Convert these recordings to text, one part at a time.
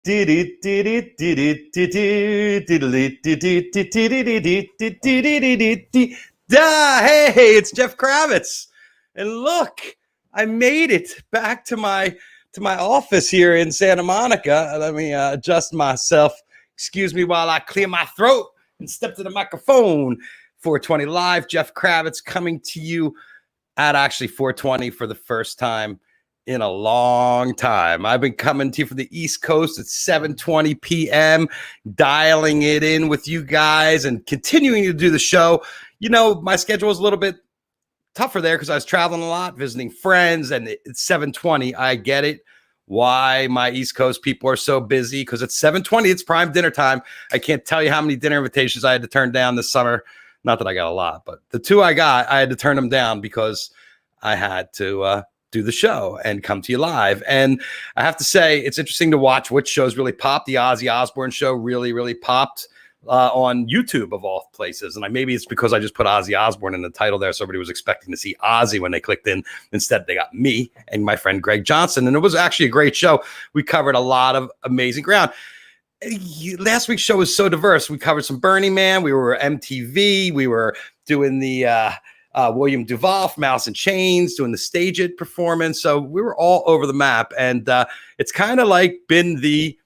Hey, it's Jeff Kravitz. And look, I made it back to my office here in Santa Monica. Let me adjust myself. Excuse me while I clear my throat and step to the microphone. 420 Live, Jeff Kravitz coming to you at actually 420 for the first time in a long time. I've been coming to you from the East Coast at 7:20 p.m., dialing it in with you guys and continuing to do the show. You know, my schedule was a little bit tougher there because I was traveling a lot, visiting friends, and it's 7:20. I get it. Why my East Coast people are so busy, because it's 7:20. It's prime dinner time. I can't tell you how many dinner invitations I had to turn down this summer. Not that I got a lot, but the two I got, I had to turn them down because I had to do the show and come to you live. And I have to say, it's interesting to watch which shows really popped. The Ozzy Osbourne show really popped on YouTube of all places. And maybe it's because I just put Ozzy Osbourne in the title there, so everybody was expecting to see Ozzy when they clicked in. Instead, they got me and my friend Greg Johnson. And it was actually a great show. We covered a lot of amazing ground. Last week's show was so diverse. We covered some Burning Man. We were MTV. We were doing the William Duvall from Alice in Chains, doing the Stage It performance. So we were all over the map. And it's kind of like been the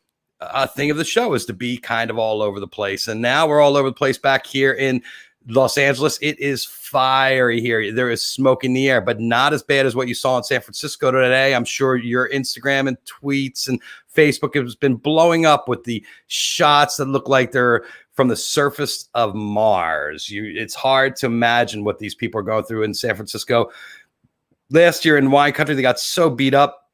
thing of the show, is to be kind of all over the place. And now we're all over the place back here in Los Angeles. It is fiery here. There is smoke in the air, but not as bad as what you saw in San Francisco today. I'm sure your Instagram and tweets and Facebook has been blowing up with the shots that look like they're from the surface of Mars. It's hard to imagine what these people are going through in San Francisco. Last year in wine country, they got so beat up.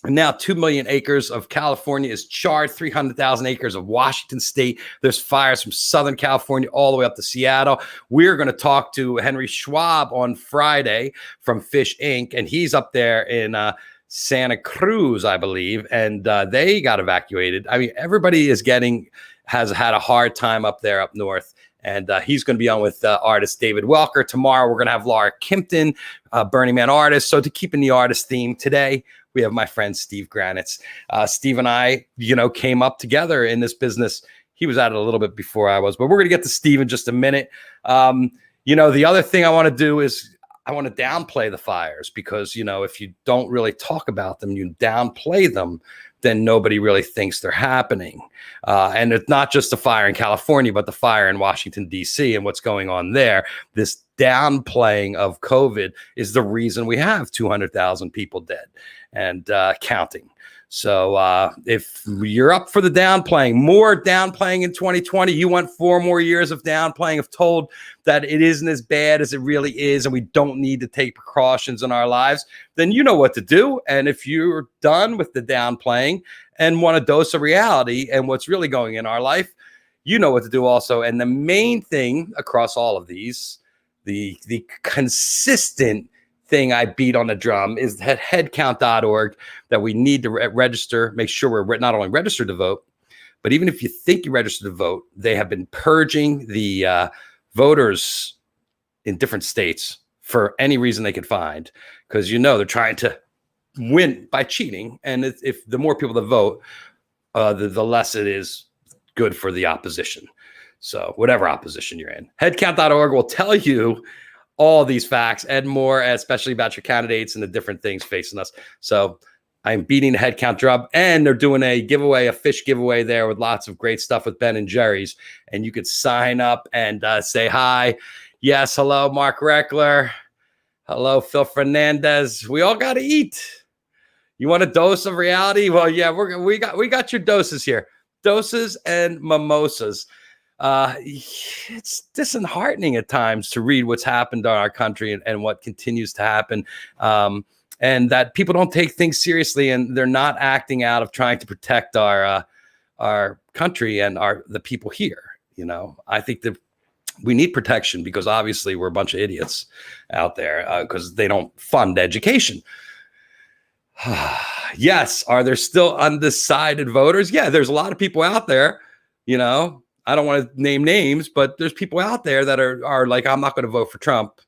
And now 2 million acres of California is charred, 300,000 acres of Washington State. There's fires from Southern California all the way up to Seattle. We're going to talk to Henry Schwab on Friday from Fish Inc., and he's up there in Santa Cruz, I believe, and they got evacuated. I mean, everybody has had a hard time up there up north. And he's going to be on with artist David Welker. Tomorrow, we're going to have Laura Kimpton, Burning Man artist. So to keep in the artist theme today, we have my friend Steve Granitz. Steve and I, came up together in this business. He was at it a little bit before I was, but we're going to get to Steve in just a minute. The other thing I want to do is I want to downplay the fires, because, if you don't really talk about them, you downplay them, then nobody really thinks they're happening. And it's not just the fire in California, but the fire in Washington, D.C. and what's going on there. This downplaying of COVID is the reason we have 200,000 people dead and counting. So if you're up for the downplaying, more downplaying in 2020, you want 4 more years of downplaying, of told that it isn't as bad as it really is and we don't need to take precautions in our lives, then you know what to do. And if you're done with the downplaying and want a dose of reality and what's really going in our life, you know what to do also. And the main thing across all of these, the consistent thing I beat on the drum, is that headcount.org, that we need to register, make sure we're not only registered to vote, but even if you think you registered to vote, they have been purging the voters in different states for any reason they could find, because they're trying to win by cheating. And if the more people that vote, the less it is good for the opposition. So whatever opposition you're in, headcount.org will tell you all these facts and more, especially about your candidates and the different things facing us. So I'm beating the head count drum, and they're doing a fish giveaway there with lots of great stuff with Ben and Jerry's. And you could sign up and say hi. Yes. Hello, Mark Reckler. Hello, Phil Fernandez. We all got to eat. You want a dose of reality? Well, yeah, we got your doses here. Doses and mimosas. It's disheartening at times to read what's happened in our country and what continues to happen, and that people don't take things seriously, and they're not acting out of trying to protect our country and the people here. I think that we need protection, because obviously we're a bunch of idiots out there because they don't fund education. Yes. Are there still undecided voters? Yeah, there's a lot of people out there, I don't want to name names, but there's people out there that are like, I'm not going to vote for Trump,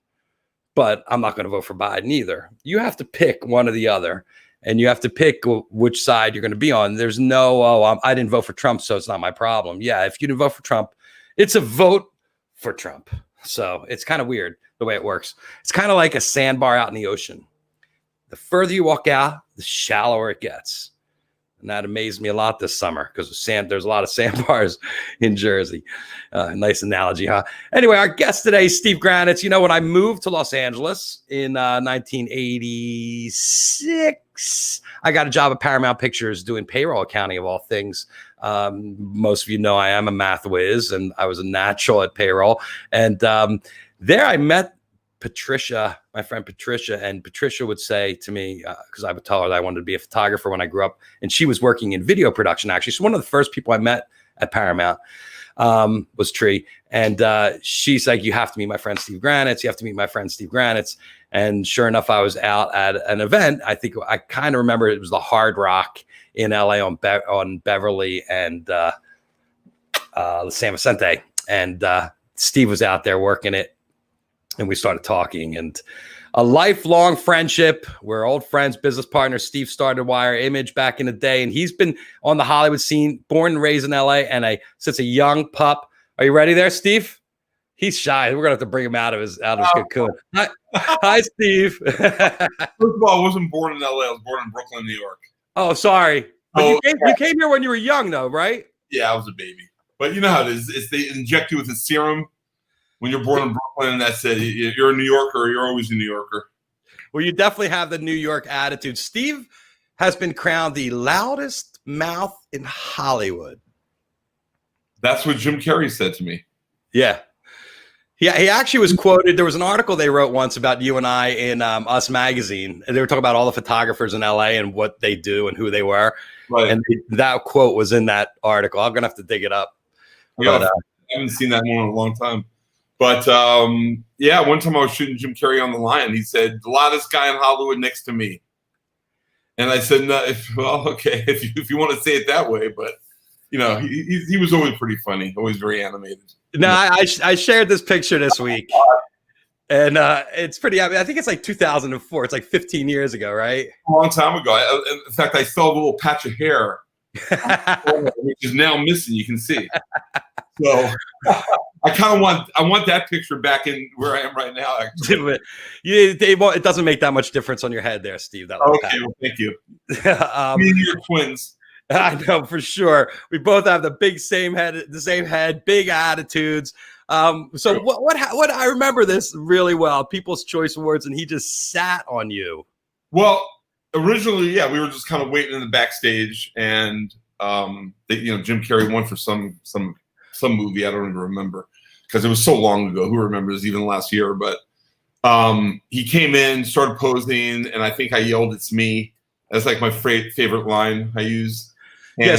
but I'm not going to vote for Biden either. You have to pick one or the other. and you have to pick which side you're going to be on. There's no, I didn't vote for Trump, so it's not my problem. Yeah, if you didn't vote for Trump, it's a vote for Trump. So it's kind of weird the way it works. It's kind of like a sandbar out in the ocean. The further you walk out, the shallower it gets. And that amazed me a lot this summer because there's a lot of sandbars in Jersey. Nice analogy, huh? Anyway, our guest today, Steve Granitz. You know, when I moved to Los Angeles in 1986, I got a job at Paramount Pictures doing payroll accounting of all things. Most of you know I am a math whiz, and I was a natural at payroll. And there I met Patricia, my friend Patricia, and Patricia would say to me, because I would tell her that I wanted to be a photographer when I grew up, and she was working in video production, actually. So one of the first people I met at Paramount was Tree. And she's like, you have to meet my friend Steve Granitz. You have to meet my friend Steve Granitz. And sure enough, I was out at an event. I think I kind of remember it was the Hard Rock in LA on Beverly and San Vicente. And Steve was out there working it. And we started talking, and a lifelong friendship. We're old friends, business partners. Steve started Wire Image back in the day, and he's been on the Hollywood scene, born and raised in LA, and since a young pup. Are you ready there, Steve? He's shy. We're gonna have to bring him out of his cocoon. Hi, Steve. First of all, I wasn't born in LA. I was born in Brooklyn, New York. Oh, sorry. But you came here when you were young, though, right? Yeah, I was a baby. But you know how it is. It's they inject you with a serum. When you're born in Brooklyn, that's it. You're a New Yorker. You're always a New Yorker. Well, you definitely have the New York attitude. Steve has been crowned the loudest mouth in Hollywood. That's what Jim Carrey said to me. Yeah. He actually was quoted. There was an article they wrote once about you and I in Us Magazine. And they were talking about all the photographers in LA and what they do and who they were. Right. And that quote was in that article. I'm going to have to dig it up. Yeah, I haven't seen that one in a long time. But, yeah, one time I was shooting Jim Carrey on the line. He said, the loudest guy in Hollywood next to me. And I said, no, okay, if you want to say it that way. But, you know, he was always pretty funny, always very animated. No, I shared this picture this week. And it's pretty, I think it's like 2004. It's like 15 years ago, right? A long time ago. In fact, I saw a little patch of hair, which is now missing, you can see. So I want that picture back in where I am right now. Actually, it doesn't make that much difference on your head there, Steve. That okay, well, thank you. Me and your twins. I know for sure. We both have the same head, big attitudes. So what I remember this really well. People's Choice Awards, and he just sat on you. Well, originally, yeah, we were just kind of waiting in the backstage, and Jim Carrey won for some movie. I don't even remember because it was so long ago. Who remembers even last year? But he came in, started posing, and I think I yelled, "It's me." That's like my favorite line I use. And yeah.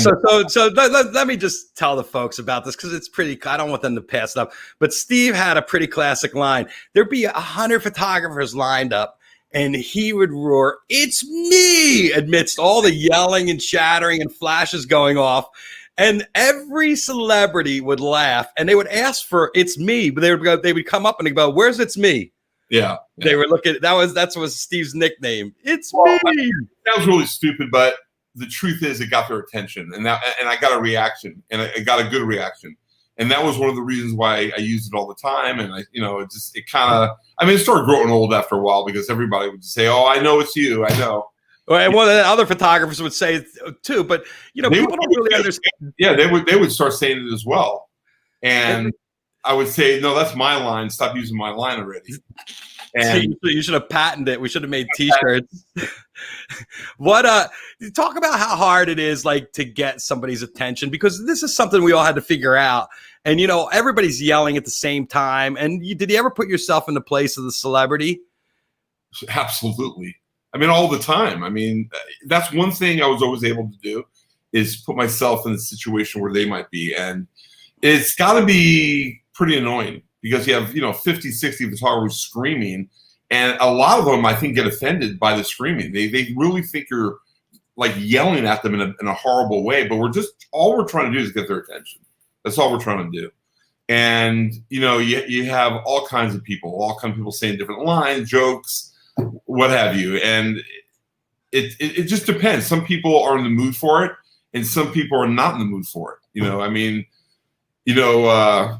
So let me just tell the folks about this because it's pretty. I don't want them to pass it up. But Steve had a pretty classic line. There'd be 100 photographers lined up, and he would roar, "It's me!" amidst all the yelling and chattering and flashes going off. And every celebrity would laugh, and they would ask for "It's me," but they would come up and they go, "Where's It's Me?" Yeah. They were looking. That was Steve's nickname. It's me. That was really stupid, but the truth is, it got their attention, and I got a reaction, and I got a good reaction, and that was one of the reasons why I used it all the time. And it started growing old after a while because everybody would just say, "Oh, I know it's you. I know." And one of the other photographers would say it too, but people don't really understand. Yeah, they would start saying it as well, and I would say, "No, that's my line. Stop using my line already." And you should have patented it. We should have made T-shirts. Talk about how hard it is, like, to get somebody's attention, because this is something we all had to figure out. And everybody's yelling at the same time. And did you ever put yourself in the place of the celebrity? Absolutely. I mean, all the time. I mean, that's one thing I was always able to do is put myself in the situation where they might be. And it's got to be pretty annoying because you have, 50, 60 photographers screaming. And a lot of them, I think, get offended by the screaming. They really think you're like yelling at them in a horrible way. But all we're trying to do is get their attention. That's all we're trying to do. And, you have all kinds of people saying different lines, jokes, what have you. And it just depends. Some people are in the mood for it, and some people are not in the mood for it. You know, I mean, you know,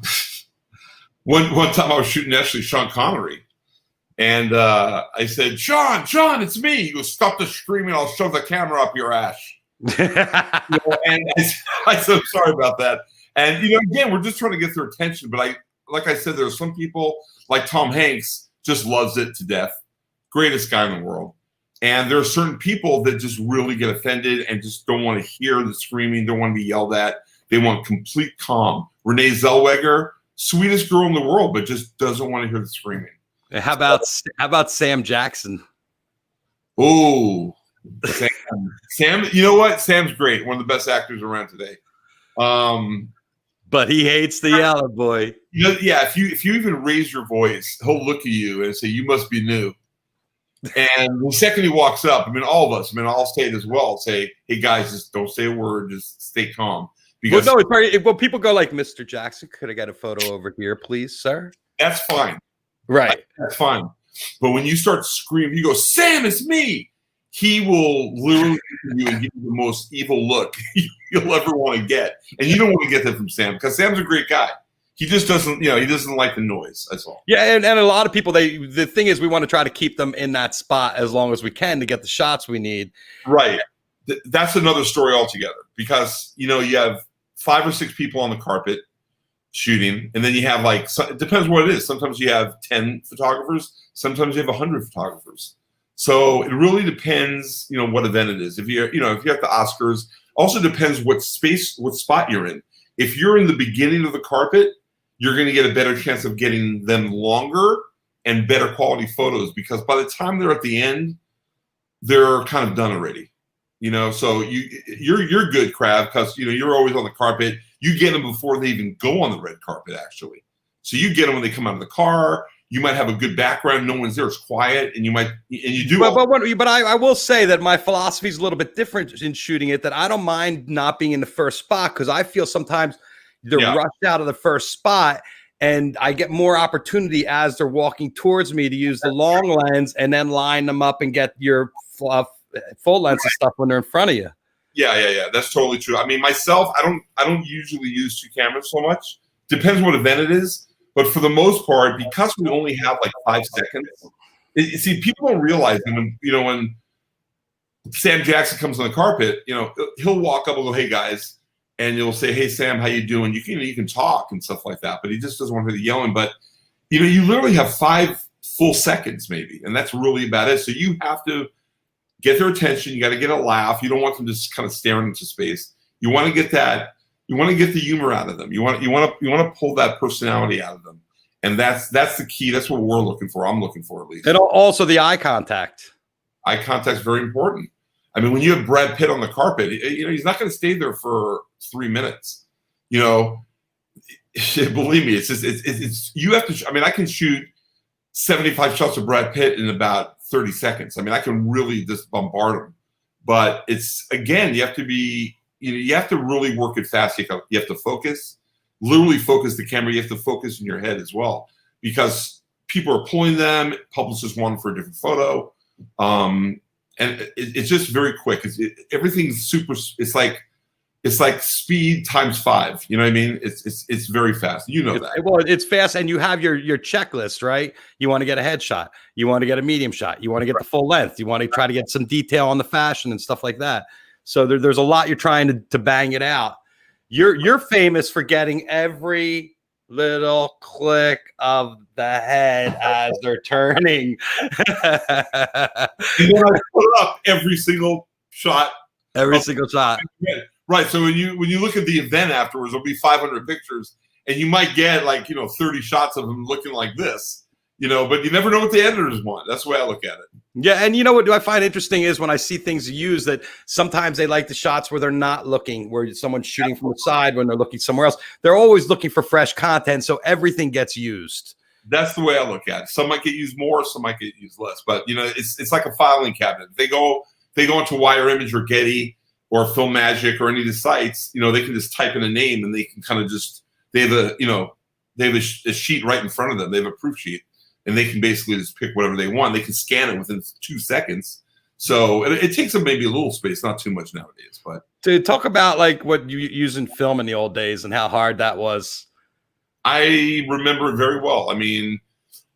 one time I was shooting actually Sean Connery, and I said, Sean, it's me. He goes, stop the screaming. I'll shove the camera up your ass. You know, and I said, I'm sorry about that. And, you know, again, we're just trying to get their attention. But like I said, there's some people like Tom Hanks just loves it to death. Greatest guy in the world. And there are certain people that just really get offended and just don't want to hear the screaming, don't want to be yelled at. They want complete calm. Renee Zellweger, sweetest girl in the world, but just doesn't want to hear the screaming. How about Sam Jackson? Oh, Sam, you know what? Sam's great. One of the best actors around today. But he hates the yelling, boy. You know, yeah, if you even raise your voice, he'll look at you and say, you must be new. And the second he walks up, I mean, all of us, I mean, I'll say it as well. Say, hey guys, just don't say a word, just stay calm. Because well, no, it's very, well, people go like, Mr. Jackson, could I get a photo over here, please, sir? That's fine. Right. That's fine. But when you start screaming, you go, Sam, it's me. He will literally look at you and give you the most evil look you'll ever want to get. And you don't want to get that from Sam because Sam's a great guy. He just doesn't, you know, he doesn't like the noise. That's all. Yeah, and a lot of people, the thing is we want to try to keep them in that spot as long as we can to get the shots we need. Right. That's another story altogether because, you know, you have 5 or 6 people on the carpet shooting, and then you have like, it depends what it is. Sometimes you have 10 photographers. Sometimes you have 100 photographers. So it really depends, you know, what event it is. If you're at the Oscars, also depends what spot you're in. If you're in the beginning of the carpet, you're going to get a better chance of getting them longer and better quality photos because by the time they're at the end, they're kind of done already. You know, so you're good, Krav, because you know you're always on the carpet. You get them before they even go on the red carpet, actually. So you get them when they come out of the car. You might have a good background. No one's there. It's quiet, and you do. But I will say that my philosophy is a little bit different in shooting it. That I don't mind not being in the first spot because I feel sometimes they're rushed out of the first spot, and I get more opportunity as they're walking towards me to use the long lens and then line them up and get your full lens and stuff when they're in front of you. Yeah. That's totally true. I mean, myself, I don't usually use 2 cameras so much. Depends what event it is. But for the most part, because we only have like 5 seconds, see, people don't realize that when Sam Jackson comes on the carpet, you know, he'll walk up and go, hey guys, and you'll say, hey Sam, how you doing? You can talk and stuff like that, but he just doesn't want to hear the yelling. But you know, you literally have 5 full seconds maybe, and that's really about it. So you have to get their attention. You got to get a laugh. You don't want them just kind of staring into space. You want to get that. You want to get the humor out of them. You want to pull that personality out of them, and that's the key. That's what we're looking for. I'm looking for at least. And also the eye contact. Eye contact is very important. I mean, when you have Brad Pitt on the carpet, you know he's not going to stay there for 3 minutes. You know, believe me, it's you have to. I mean, I can shoot 75 shots of Brad Pitt in about 30 seconds. I mean, I can really just bombard him. But it's again, you have to be. You know, you have to really work it fast. You have to focus, literally focus the camera. You have to focus in your head as well because people are pulling them. Publicists want them for a different photo. And it's just very quick. Everything's super. It's like speed times 5. You know what I mean? It's very fast. You know that. Well, it's fast, and you have your checklist, right? You want to get a headshot. You want to get a medium shot. You want to get the full length. You want to try to get some detail on the fashion and stuff like that. So there's a lot you're trying to bang it out. You're famous for getting every little click of the head as they're turning. And then I put up every single shot. Single shot. Right. So when you look at the event afterwards, there'll be 500 pictures, and you might get 30 shots of them looking like this. You know, but you never know what the editors want. That's the way I look at it. Yeah, and you know what do I find interesting is when I see things used that sometimes they like the shots where they're not looking, where someone's shooting from the side when they're looking somewhere else. They're always looking for fresh content, so everything gets used. That's the way I look at it. Some might get used more, some might get used less. But you know, it's like a filing cabinet. If they go into Wire Image or Getty or Film Magic or any of the sites, you know, they can just type in a name and they can kind of just they have a sheet right in front of them. They have a proof sheet. And they can basically just pick whatever they want. They can scan it within 2 seconds. So it takes up maybe a little space, not too much nowadays. But to talk about like what you use in film in the old days and how hard that was. I remember it very well. I mean,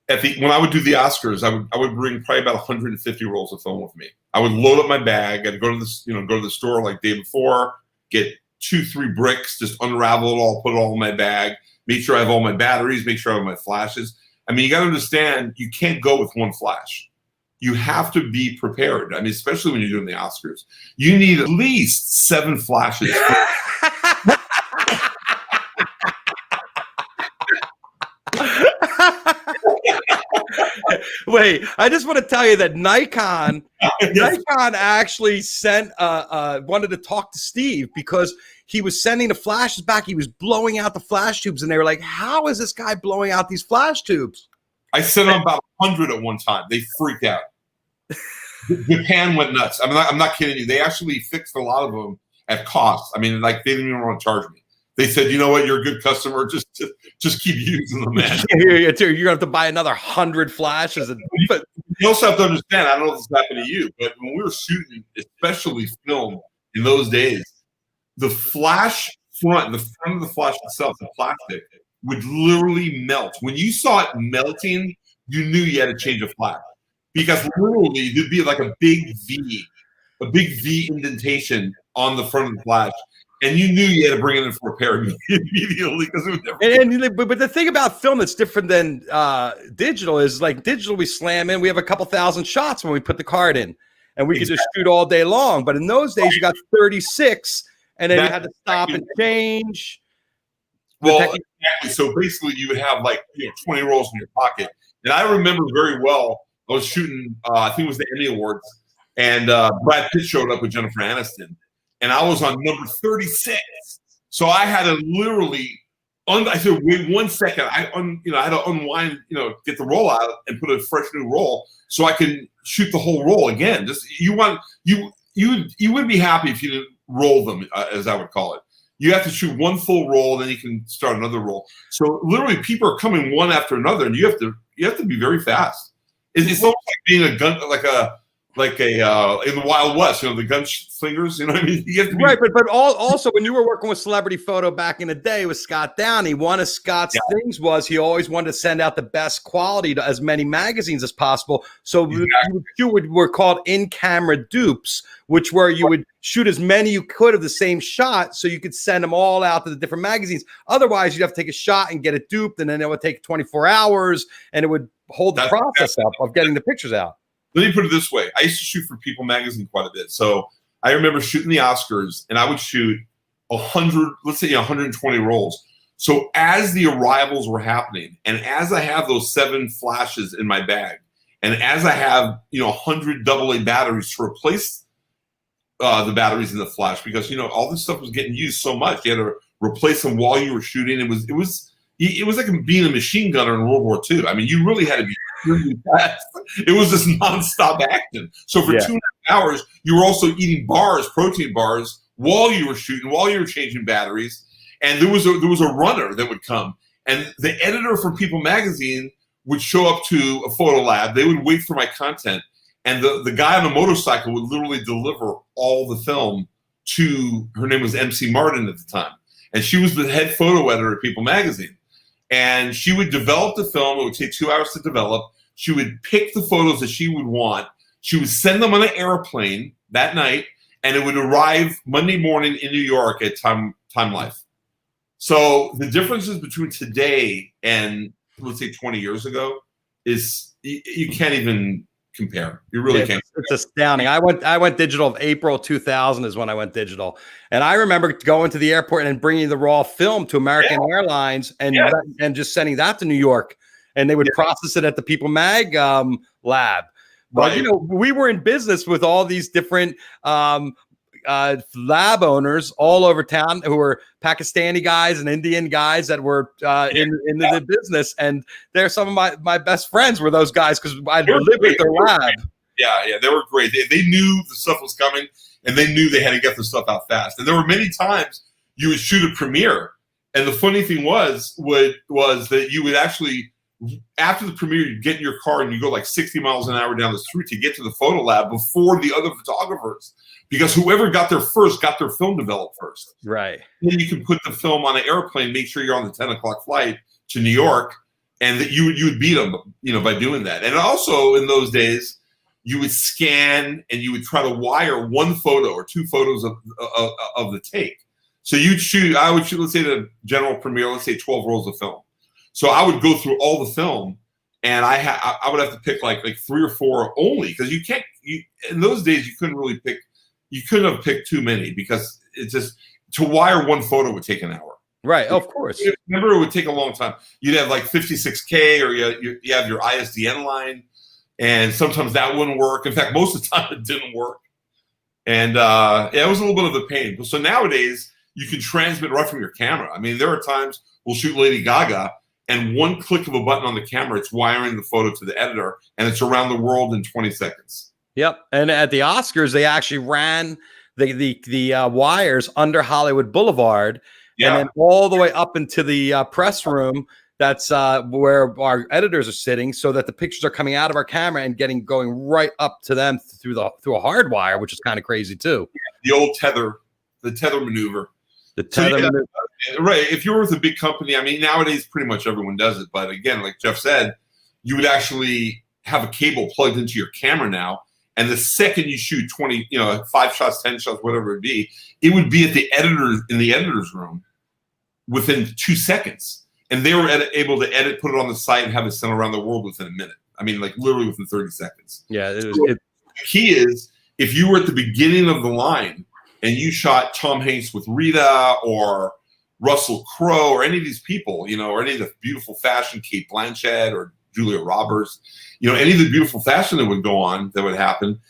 when I would do the Oscars, I would bring probably about 150 rolls of film with me. I would load up my bag. I'd go to the store like day before, get 2-3 bricks, just unravel it all, put it all in my bag, make sure I have all my batteries, make sure I have my flashes. I mean, you got to understand, you can't go with one flash. You have to be prepared. I mean, especially when you're doing the Oscars, you need at least 7 flashes. Wait, I just want to tell you that Nikon actually sent wanted to talk to Steve because he was sending the flashes back. He was blowing out the flash tubes, and they were like, "How is this guy blowing out these flash tubes?" I sent them about 100 at one time. They freaked out. Japan went nuts. I'm not kidding you. They actually fixed a lot of them at cost. I mean, like they didn't even want to charge me. They said, "You know what? You're a good customer. Just keep using them, man." You're gonna have to buy another 100 flashes. But you also have to understand. I don't know if this happened to you, but when we were shooting, especially film in those days, the flash front of the flash itself, the plastic, would literally melt. When you saw it melting, you knew you had to change a flash because literally there'd be like a big V indentation on the front of the flash. And you knew you had to bring it in for repair immediately because it was never. But the thing about film that's different than digital is like digital, we slam in. We have a couple thousand shots when we put the card in, and we could just shoot all day long. But in those days, you got 36, and then you had to stop and change. Well, exactly. So basically, you would have like 20 rolls in your pocket. And I remember very well. I was shooting. I think it was the Emmy Awards, and Brad Pitt showed up with Jennifer Aniston. And I was on number 36, so I had to literally. I said, "Wait 1 second." I had to unwind, get the roll out and put a fresh new roll, so I can shoot the whole roll again. Just you would be happy if you didn't roll them, as I would call it. You have to shoot one full roll, and then you can start another roll. So literally, people are coming one after another, and you have to be very fast. It's almost like being a gun, like a in the Wild West, the gunslingers, you know what I mean? You have to be right, but also when you were working with Celebrity Photo back in the day with Scott Downey, one of Scott's things was he always wanted to send out the best quality to as many magazines as possible. So you were called in-camera dupes, which were you would shoot as many you could of the same shot so you could send them all out to the different magazines. Otherwise, you'd have to take a shot and get it duped, and then it would take 24 hours, and it would hold the process up of getting the pictures out. Let me put it this way. I used to shoot for People magazine quite a bit. So I remember shooting the Oscars, and I would shoot 120 rolls. So as the arrivals were happening, and as I have those 7 flashes in my bag, and as I have 100 AA batteries to replace the batteries in the flash, because all this stuff was getting used so much, you had to replace them while you were shooting. It was like being a machine gunner in World War II. I mean, you really had to be really fast. It was this nonstop action. So for 2.5 hours, you were also eating protein bars, while you were shooting, while you were changing batteries. And there was a runner that would come, and the editor for People magazine would show up to a photo lab. They would wait for my content, and the guy on a motorcycle would literally deliver all the film to. Her name was MC Martin at the time, and she was the head photo editor at People magazine. And she would develop the film. It would take 2 hours to develop. She would pick the photos that she would want. She would send them on an airplane that night, and it would arrive Monday morning in New York at Time Life. So the differences between today and, let's say, 20 years ago is you can't even compare. You really can't. It's astounding. I went digital. April 2000 is when I went digital, and I remember going to the airport and bringing the raw film to American Airlines and just sending that to New York, and they would process it at the People Mag lab. But we were in business with all these different lab owners all over town who were Pakistani guys and Indian guys that were in the business, and they're some of my best friends were those guys because I lived at their lab. Yeah, they were great. They knew the stuff was coming, and they knew they had to get the stuff out fast. And there were many times you would shoot a premiere, and the funny thing was that you would actually after the premiere, you get in your car and you go like 60 miles an hour down the street to get to the photo lab before the other photographers, because whoever got there first got their film developed first. Right. Then you can put the film on an airplane, make sure you're on the 10 o'clock flight to New York, and that you would beat them, by doing that. And also in those days, you would scan and you would try to wire one photo or two photos of the take. So I would shoot, let's say the general premiere, let's say 12 rolls of film. So I would go through all the film, and I would have to pick like 3 or 4 only, because in those days you couldn't have picked too many, because it's just, to wire one photo would take an hour. Right, of course. Remember, it would take a long time. You'd have like 56K, or you have your ISDN line, and sometimes that wouldn't work. In fact, most of the time it didn't work. And it was a little bit of a pain. So nowadays, you can transmit right from your camera. I mean, there are times we'll shoot Lady Gaga, and one click of a button on the camera, it's wiring the photo to the editor, and it's around the world in 20 seconds. Yep. And at the Oscars, they actually ran the wires under Hollywood Boulevard, and then all the way up into the press room. That's where our editors are sitting, so that the pictures are coming out of our camera and going right up to them through a hard wire, which is kind of crazy too. The old tether maneuver. Right. If you're with a big company, I mean, nowadays pretty much everyone does it. But again, like Jeff said, you would actually have a cable plugged into your camera now. And the second you shoot 20, 5 shots, 10 shots, whatever it be, it would be in the editor's room within 2 seconds. And they were able to edit, put it on the site, and have it sent around the world within a minute. I mean, like literally within 30 seconds. Yeah. The key is, if you were at the beginning of the line and you shot Tom Hanks with Rita, or Russell Crowe, or any of these people, or any of the beautiful fashion, Kate Blanchett or Julia Roberts, any of the beautiful fashion that would happen,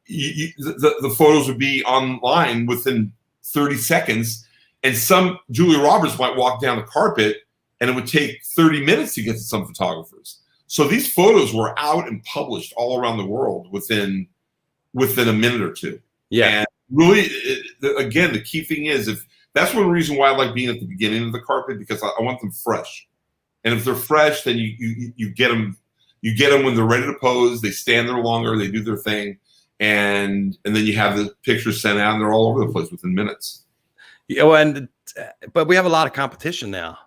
the photos would be online within 30 seconds. And some Julia Roberts might walk down the carpet, and it would take 30 minutes to get to some photographers. So these photos were out and published all around the world within a minute or two. Yeah. And really, again, the key thing is, if that's one reason why I like being at the beginning of the carpet, because I want them fresh. And if they're fresh, then you get them when they're ready to pose. They stand there longer, they do their thing, and then you have the pictures sent out, and they're all over the place within minutes. Yeah, but we have a lot of competition now.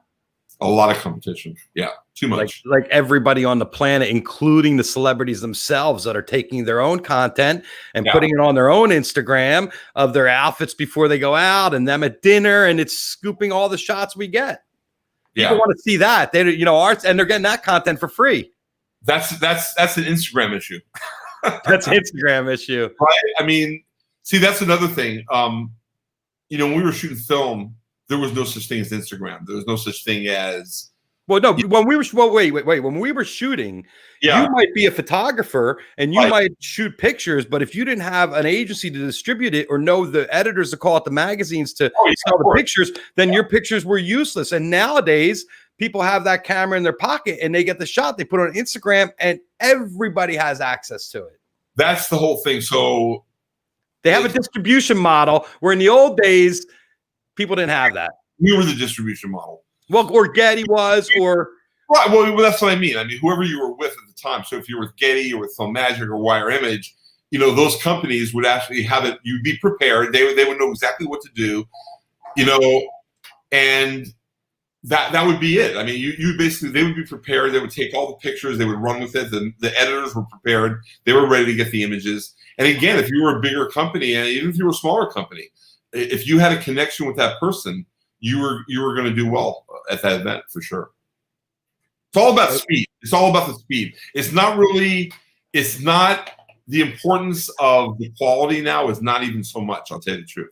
A lot of competition. Yeah, too much. Like everybody on the planet, including the celebrities themselves, that are taking their own content and putting it on their own Instagram of their outfits before they go out, and them at dinner, and it's scooping all the shots we get. People want to see that. They, arts, and they're getting that content for free. That's an Instagram issue. That's an Instagram issue. Right? I mean, see, that's another thing. When we were shooting film, there was no such thing as Instagram. There was no such thing as. Well, no. When we were wait. When we were shooting, you might be a photographer and you might shoot pictures, but if you didn't have an agency to distribute it, or know the editors to call it the magazines to sell the pictures, then your pictures were useless. And nowadays, people have that camera in their pocket and they get the shot. They put it on Instagram, and everybody has access to it. That's the whole thing. So they have a distribution model, where in the old days, people didn't have that. We were the distribution model. Well, or Getty was, or right. Well, that's what I mean. I mean, whoever you were with at the time. So if you were with Getty or with Film Magic or Wire Image, those companies would actually have it. You'd be prepared. They would know exactly what to do. And that would be it. I mean, you basically, they would be prepared. They would take all the pictures. They would run with it. The editors were prepared. They were ready to get the images. And again, if you were a bigger company, and even if you were a smaller company, if you had a connection with that person, you were going to do well at that event for sure. It's all about speed. It's all about the speed. It's not the importance of the quality now is not even so much. I'll tell you the truth.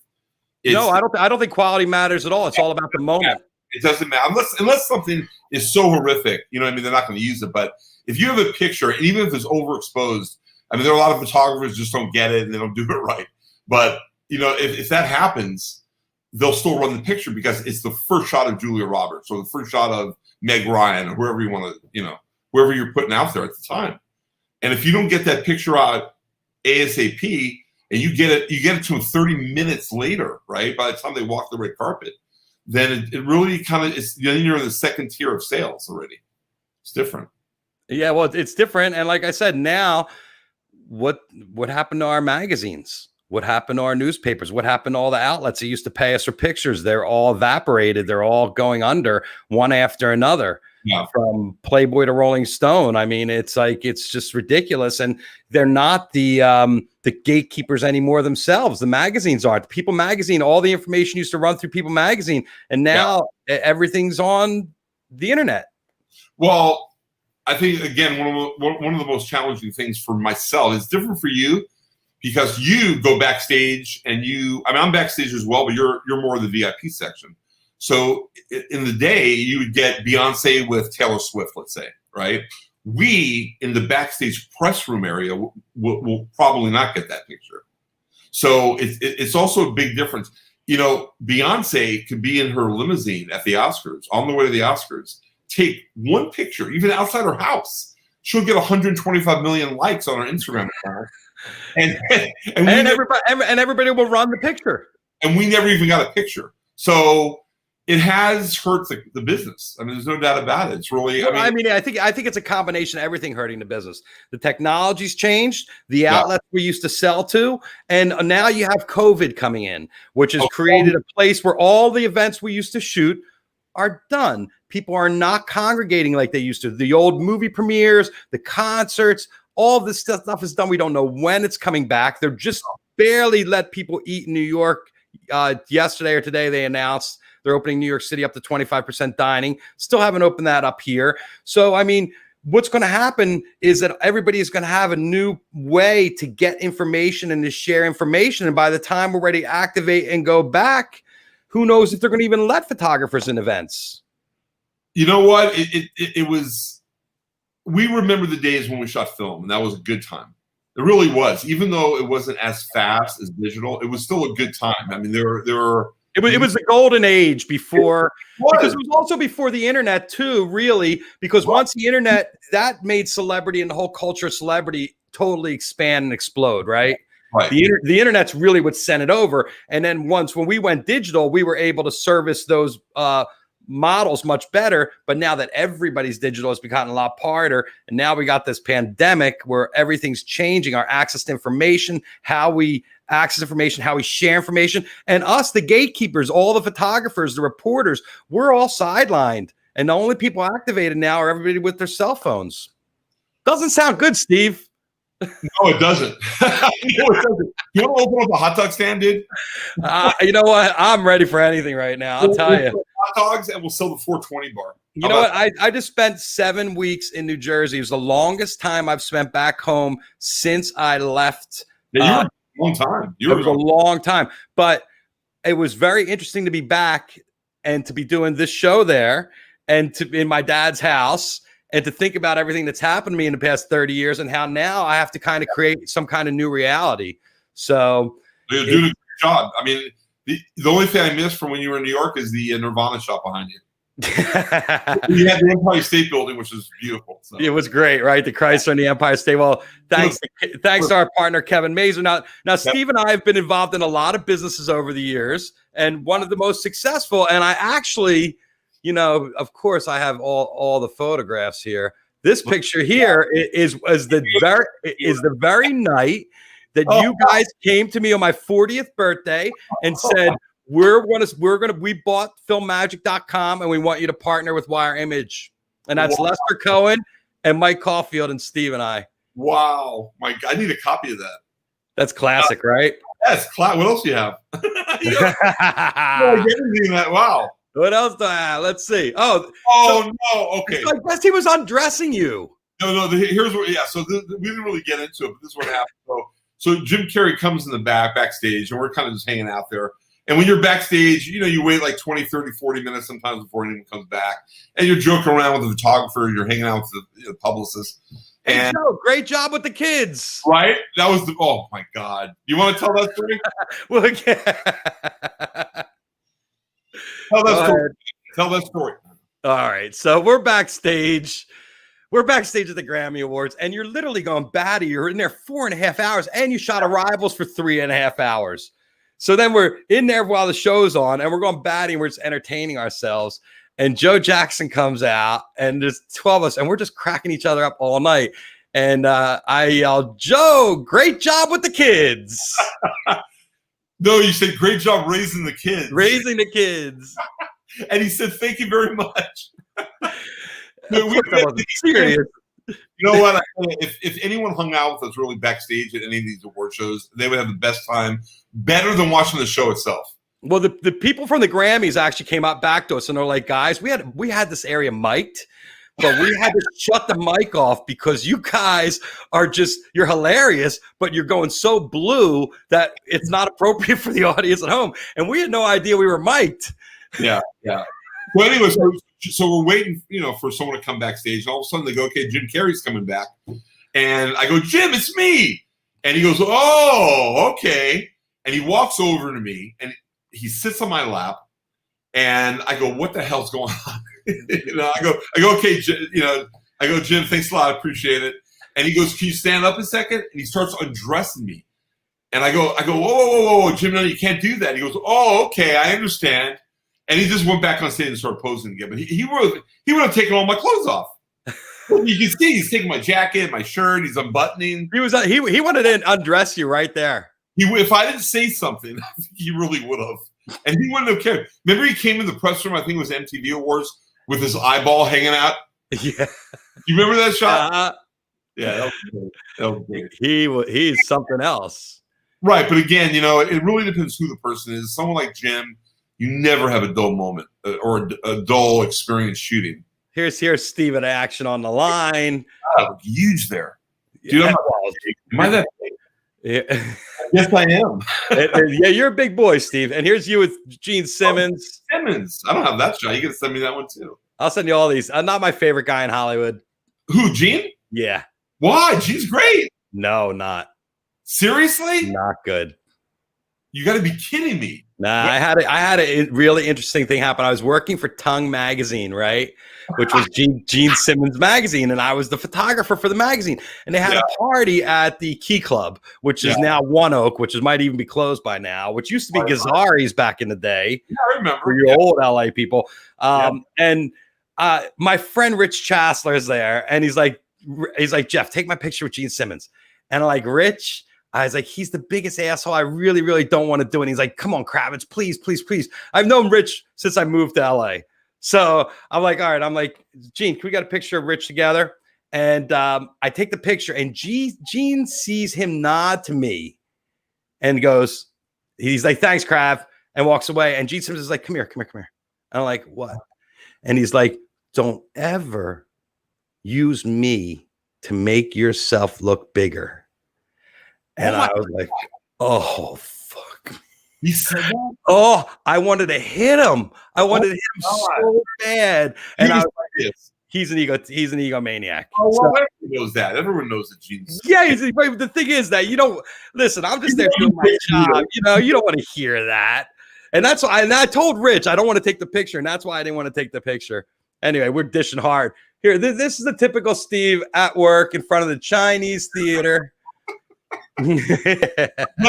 I don't think quality matters at all. It's all about the moment. It doesn't matter unless something is so horrific. They're not going to use it. But if you have a picture, and even if it's overexposed, I mean, there are a lot of photographers just don't get it and they don't do it right. But if that happens, they'll still run the picture because it's the first shot of Julia Roberts or the first shot of Meg Ryan or whoever you want to, whoever you're putting out there at the time. And if you don't get that picture out ASAP, and you get it to them 30 minutes later, right? By the time they walk the red carpet, then it really kind of is. Then you're in the second tier of sales already. It's different. Yeah, well, it's different. And like I said, now what happened to our magazines? What happened to our newspapers? What happened to all the outlets that used to pay us for pictures? They're all evaporated. They're all going under one after another. Yeah. From Playboy to Rolling Stone. I mean, it's just ridiculous. And they're not the gatekeepers anymore themselves. The magazines aren't. People Magazine, all the information used to run through People Magazine. And now everything's on the internet. Well, I think, again, one of the most challenging things for myself is different for you because you go backstage and I'm backstage as well, but you're more of the VIP section. So in the day, you would get Beyonce with Taylor Swift, let's say, right? We, in the backstage press room area, will probably not get that picture. So it's also a big difference. You know, Beyonce could be in her limousine at the Oscars, on the way to the Oscars, take one picture, even outside her house. She'll get 125 million likes on her Instagram account. And everybody will run the picture. And we never even got a picture. So it has hurt the business. I mean, there's no doubt about it. It's really. I think it's a combination of everything hurting the business. The technology's changed. The outlets we used to sell to, and now you have COVID coming in, which has created a place where all the events we used to shoot are done. People are not congregating like they used to. The old movie premieres, the concerts, all of this stuff is done. We don't know when it's coming back. They're just barely let people eat in New York. Yesterday or today, they announced they're opening New York City up to 25% dining. Still haven't opened that up here. So, I mean, what's going to happen is that everybody is going to have a new way to get information and to share information. And by the time we're ready to activate and go back, who knows if they're going to even let photographers in events. You know what? It was, we remember the days when we shot film, and that was a good time. It really was. Even though it wasn't as fast as digital, it was still a good time. I mean, there were. It was the golden age before, because it was also before the internet too, really, because once the internet, that made celebrity and the whole culture of celebrity totally expand and explode, right? Right. The internet's really what sent it over. And then when we went digital, we were able to service those models much better. But now that everybody's digital, has become a lot harder. And now we got this pandemic where everything's changing, our access to information, how we access information, how we share information, and us, the gatekeepers, all the photographers, the reporters, we're all sidelined. And the only people activated now are everybody with their cell phones. Doesn't sound good, Steve. No, it doesn't. No, it doesn't. You want to open up a hot dog stand, dude? You know what? I'm ready for anything right now. I'll tell you. Hot dogs, and we'll sell the 420 bar. You know what? I just spent 7 weeks in New Jersey. It was the longest time I've spent back home since I left. Yeah, you were a long time. It was a long time. But it was very interesting to be back and to be doing this show there and to in my dad's house. And to think about everything that's happened to me in the past 30 years and how now I have to kind of create some kind of new reality. So you're doing a good job. I mean, the only thing I missed from when you were in New York is the Nirvana shop behind you. You had the Empire State Building, which was beautiful. So. It was great, right? The Chrysler and the Empire State. Well, thanks to our partner, Kevin Mazur. Now, Steve and I have been involved in a lot of businesses over the years, and one of the most successful, and I actually... You know, of course, I have all the photographs here. This picture here is the very night that you guys came to me on my 40th birthday and said we bought filmmagic.com and we want you to partner with Wire Image, and that's Lester Cohen and Mike Caulfield and Steve and I. Wow, Mike, I need a copy of that. That's classic, right? Yes, what else do you have? Wow. What else do I have? Let's see. No. Okay. I guess he was undressing you. No. Here's what. Yeah. So we didn't really get into it, but this is what happened. So Jim Carrey comes in the backstage, and we're kind of just hanging out there. And when you're backstage, you know, you wait like 20, 30, 40 minutes sometimes before anyone comes back, and you're joking around with the photographer. You're hanging out with the publicist. And great job with the kids. Right? That was oh my God. You want to tell that story? Well, yeah. Tell that story. All right. So we're backstage. We're backstage at the Grammy Awards, and you're literally going batty. You're in there 4.5 hours, and you shot Arrivals for 3.5 hours. So then we're in there while the show's on, and we're going batty, and we're just entertaining ourselves. and Joe Jackson comes out, and there's 12 of us, and we're just cracking each other up all night. And I yelled, "Joe, great job with the kids." No, you said great job raising the kids. Raising the kids. And he said, "Thank you very much." Serious. You know what? If anyone hung out with us really backstage at any of these award shows, they would have the best time, better than watching the show itself. Well, the people from the Grammys actually came out back to us, and they're like, "Guys, we had this area mic'd, but we had to shut the mic off because you guys are you're hilarious, but you're going so blue that it's not appropriate for the audience at home." And we had no idea we were mic'd. Yeah. Well, anyway, so we're waiting, for someone to come backstage. And all of a sudden they go, "Okay, Jim Carrey's coming back." And I go, "Jim, it's me." And he goes, "Oh, okay." And he walks over to me and he sits on my lap. And I go, "What the hell's going on?" I go, "Okay, I go, Jim, thanks a lot. I appreciate it." And he goes, "Can you stand up a second?" And he starts undressing me. And I go, whoa, Jim, no, you can't do that. He goes, "Oh, okay, I understand." And he just went back on stage and started posing again. But he would have taken all my clothes off. You can see he's taking my jacket, my shirt, he's unbuttoning. He wanted to undress you right there. If I didn't say something, he really would have. And he wouldn't have cared. Remember he came in the press room, I think it was MTV Awards, with his eyeball hanging out? Yeah. You remember that shot? Yeah, that was great. He's something else. Right, but again, it really depends who the person is. Someone like Jim, you never have a dull moment or a dull experience shooting. Here's Steve in action on the line. Oh, huge there. Dude, am I that big? Yeah. Yes, I am. Yeah, you're a big boy, Steve. And here's you with Gene Simmons. Oh, Simmons. I don't have that shot. You can send me that one too. I'll send you all these. I'm not my favorite guy in Hollywood. Who, Gene? Yeah. Why? Gene's great. No, not. Seriously? Not good. You got to be kidding me. Nah, I had a really interesting thing happen. I was working for Tongue magazine, right? Which was Gene Simmons magazine, and I was the photographer for the magazine. And they had a party at the Key Club, which is now One Oak, which might even be closed by now, which used to be Gazzari's back in the day. Yeah, I remember. For you old LA people. And my friend Rich Chassler is there, and he's like, "Jeff, take my picture with Gene Simmons." And I'm like, "Rich?" I was like, "He's the biggest asshole. I really, really don't want to do it." And he's like, "Come on, Kravitz, please, please, please." I've known Rich since I moved to LA. So I'm like, all right. I'm like, "Gene, can we get a picture of Rich together?" And I take the picture, and Gene sees him nod to me and goes, he's like, "Thanks, Krav," and walks away. And Gene Simmons is like, "Come here. And I'm like, "What?" And he's like, "Don't ever use me to make yourself look bigger." And I was like, "Oh, fuck." He said that? Oh, I wanted to hit him. I wanted to hit him so bad. And I was like, he's an egomaniac. Oh, well, everyone knows that. Everyone knows that Gene's. Yeah, but the thing is that listen, I'm just there doing my job. You don't want to hear that. And that's why I told Rich I don't want to take the picture, and that's why I didn't want to take the picture. Anyway, we're dishing hard. Here, this is the typical Steve at work in front of the Chinese theater. Now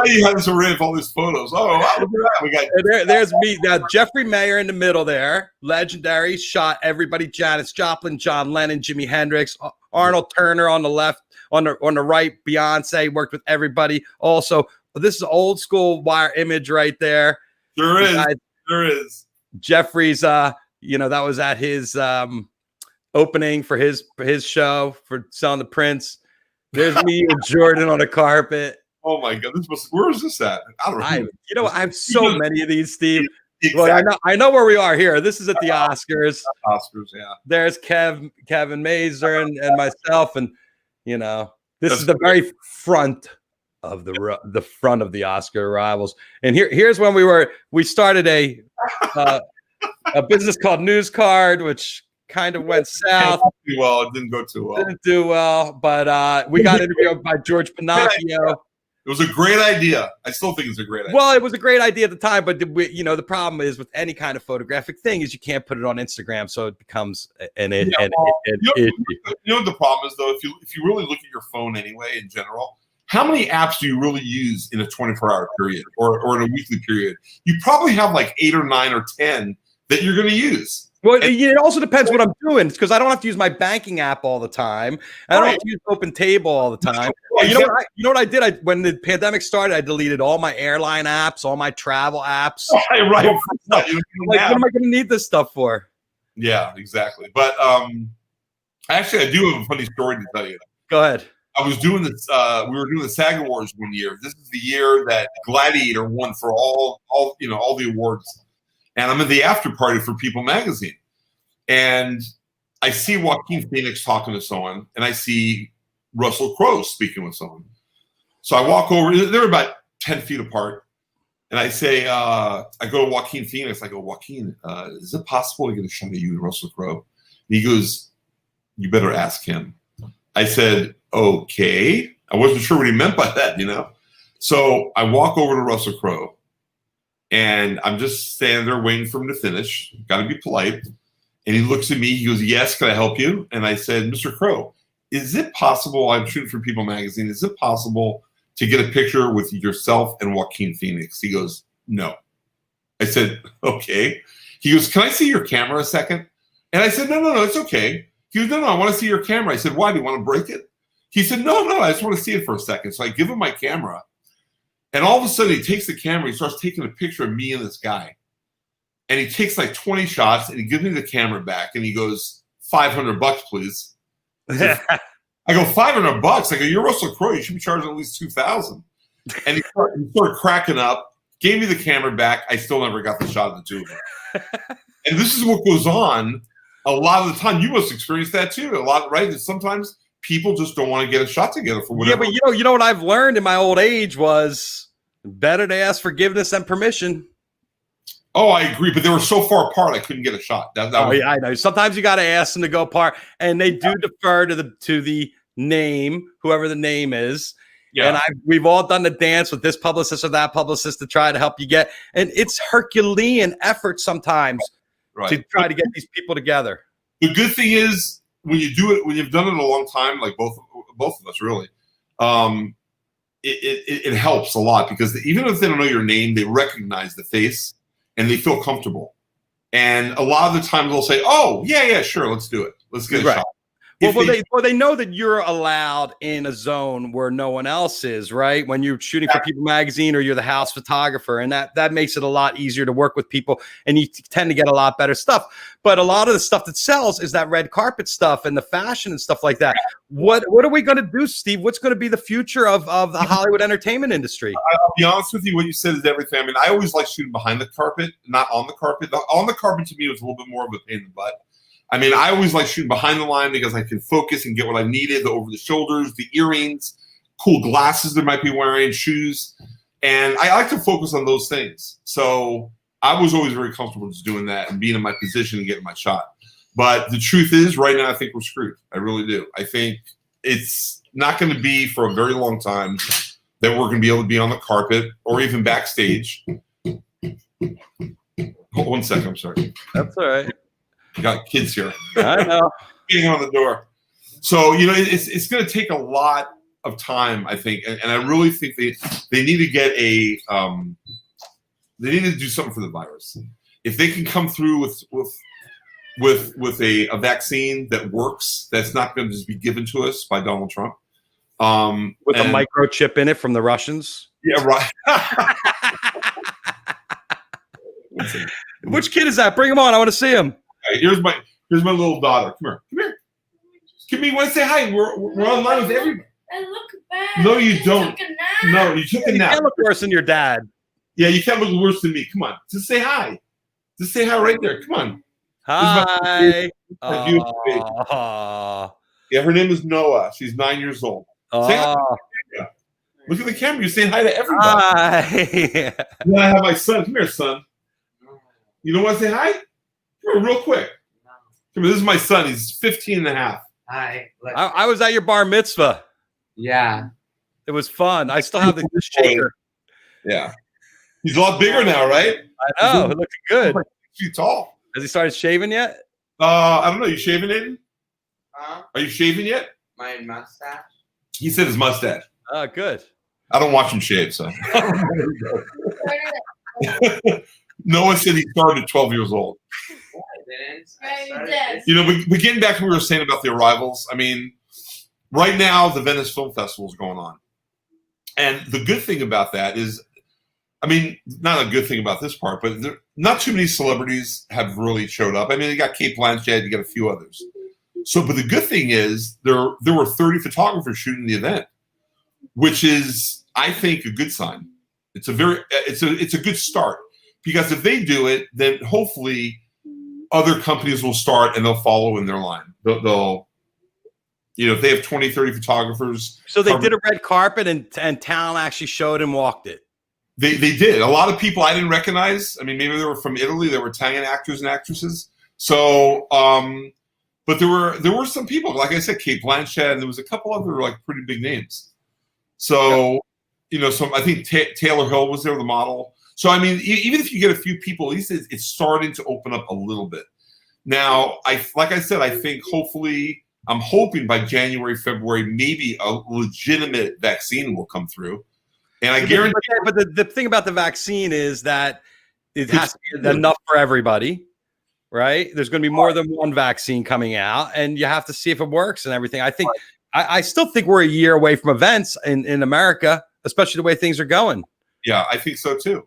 you have to rid of all these photos. Oh, wow, look at that. We got there's me now. Jeffrey Mayer in the middle there, legendary shot. Everybody: Janis Joplin, John Lennon, Jimi Hendrix, Arnold Turner on the left, on the right. Beyonce worked with everybody. Also, this is old school wire image right there. There is. Jeffrey's. That was at his opening for his show for selling the Prince. There's me and Jordan on the carpet. Oh my God! Where is this at? I don't know. I have so many of these, Steve. Exactly. Well, I know where we are here. This is at the Oscars. Yeah. There's Kevin Mazur and myself, and this is the very front of the front of the Oscar arrivals. And here's when we started a business called News Card, which kind of went south. Well, it didn't go too well. Didn't do well, but we got interviewed by George Pinocchio. It was a great idea. I still think it's a great idea. Well, it was a great idea at the time, but the problem is with any kind of photographic thing is you can't put it on Instagram, so it becomes an issue. You know what the problem is though? If you really look at your phone anyway, in general, how many apps do you really use in a 24-hour period or in a weekly period? You probably have like 8 or 9 or 10 that you're going to use. Well, it also depends what I'm doing because I don't have to use my banking app all the time. I don't have to use Open Table all the time. You know what I did? When the pandemic started, I deleted all my airline apps, all my travel apps. Right. Like, what am I going to need this stuff for? Yeah, exactly. But actually, I do have a funny story to tell you. Go ahead. I was doing this. We were doing the SAG Awards one year. This is the year that Gladiator won for all the awards. And I'm at the after party for People Magazine. And I see Joaquin Phoenix talking to someone, and I see Russell Crowe speaking with someone. So I walk over. They're about 10 feet apart. And I say, I go to Joaquin Phoenix. I go, Joaquin, is it possible to get a shot of you and Russell Crowe? And he goes, you better ask him. I said, okay. I wasn't sure what he meant by that, So I walk over to Russell Crowe. And I'm just standing there waiting for him to finish. Got to be polite. And he looks at me. He goes, yes, can I help you? And I said, Mr. Crowe, is it possible, I'm shooting for People Magazine, is it possible to get a picture with yourself and Joaquin Phoenix? He goes, no. I said, okay. He goes, can I see your camera a second? And I said, no, it's okay. He goes, no, I want to see your camera. I said, why? Do you want to break it? He said, no, I just want to see it for a second. So I give him my camera. And all of a sudden, he takes the camera. He starts taking a picture of me and this guy. And he takes like 20 shots, and he gives me the camera back. And he goes, $500, please. I go, $500? I go, you're Russell Crowe. You should be charging at least $2,000. And he started cracking up, gave me the camera back. I still never got the shot of the two of them. And this is what goes on a lot of the time. You must experience that too. A lot, right? That sometimes people just don't want to get a shot together for whatever. Yeah, but you know what I've learned in my old age was better to ask forgiveness than permission. Oh, I agree, but they were so far apart I couldn't get a shot. Yeah, I know. Sometimes you got to ask them to go apart, and they do defer to the name, whoever the name is. Yeah. And we've all done the dance with this publicist or that publicist to try to help you get, and it's Herculean effort sometimes to try to get these people together. The good thing is when you do it, when you've done it a long time, like both of us really, it helps a lot because even if they don't know your name, they recognize the face. And they feel comfortable. And a lot of the times they'll say, oh, yeah, sure, let's do it. Let's get a shot. Well, they know that you're allowed in a zone where no one else is, right? When you're shooting for People Magazine or you're the house photographer, and that makes it a lot easier to work with people, and you tend to get a lot better stuff. But a lot of the stuff that sells is that red carpet stuff and the fashion and stuff like that. What are we going to do, Steve? What's going to be the future of the Hollywood entertainment industry? I'll be honest with you. What you said is everything. I mean, I always like shooting behind the carpet, not on the carpet. On the carpet to me was a little bit more of a pain in the butt. I mean, I always like shooting behind the line because I can focus and get what I needed, the over the shoulders, the earrings, cool glasses they might be wearing, shoes. And I like to focus on those things. So I was always very comfortable just doing that and being in my position and getting my shot. But the truth is right now, I think we're screwed. I really do. I think it's not going to be for a very long time that we're going to be able to be on the carpet or even backstage. Hold 1 second. I'm sorry. That's all right. Got kids here. I know. Being on the door. So, it's going to take a lot of time, I think. And I really think they need to get they need to do something for the virus. If they can come through with a vaccine that works, that's not going to just be given to us by Donald Trump. With a microchip in it from the Russians. Yeah, right. Which kid is that? Bring him on. I want to see him. Right, here's my little daughter. Come here. You want to say hi? We're online with everybody. I look bad. No, you don't. No, you took a nap. You can't look worse than your dad. Yeah, you can't look worse than me. Come on, just say hi. Just say hi right there. Come on. Hi. Yeah, her name is Noah. She's 9 years old. Say hi. Look at the camera. You're saying hi to everybody. Hi. Then I have my son. Come here, son. You don't want to say hi? Come here, real quick. Come here, this is my son. He's 15 and a half. Hi. I was at your bar mitzvah. Yeah. It was fun. I still have the shaker. Yeah. He's a lot bigger now, right? I know. It looks good. Like 6 feet tall. Has he started shaving yet? I don't know. You shaving, Aiden? Are you shaving yet? My mustache. He said his mustache. Oh, good. I don't watch him shave, so. Noah said he started at 12 years old. didn't. Yeah, you started did. this- You know, we're getting back to what we were saying about the arrivals. I mean, right now the Venice Film Festival is going on, and the good thing about that is, I mean, not a good thing about this part, but not too many celebrities have really showed up. I mean, you got Kate Blanchett, you got a few others. So, but the good thing is there were 30 photographers shooting the event, which is, I think, a good sign. It's a good start, because if they do it, then hopefully other companies will start and they'll follow in their line. They'll if they have 20, 30 photographers. So they did a red carpet and talent actually showed and walked it. They did. A lot of people I didn't recognize. I mean, maybe they were from Italy. They were Italian actors and actresses. So, but there were some people, like I said, Kate Blanchett, and there was a couple other like pretty big names. So, so I think Taylor Hill was there, the model. So, I mean, even if you get a few people, at least it's starting to open up a little bit. Now, like I said, I think I'm hoping by January, February, maybe a legitimate vaccine will come through. And I guarantee. But the thing about the vaccine is that it has to be enough for everybody, right? There's going to be more than one vaccine coming out, and you have to see if it works and everything. I think I still think we're a year away from events in America, especially the way things are going. Yeah, I think so too.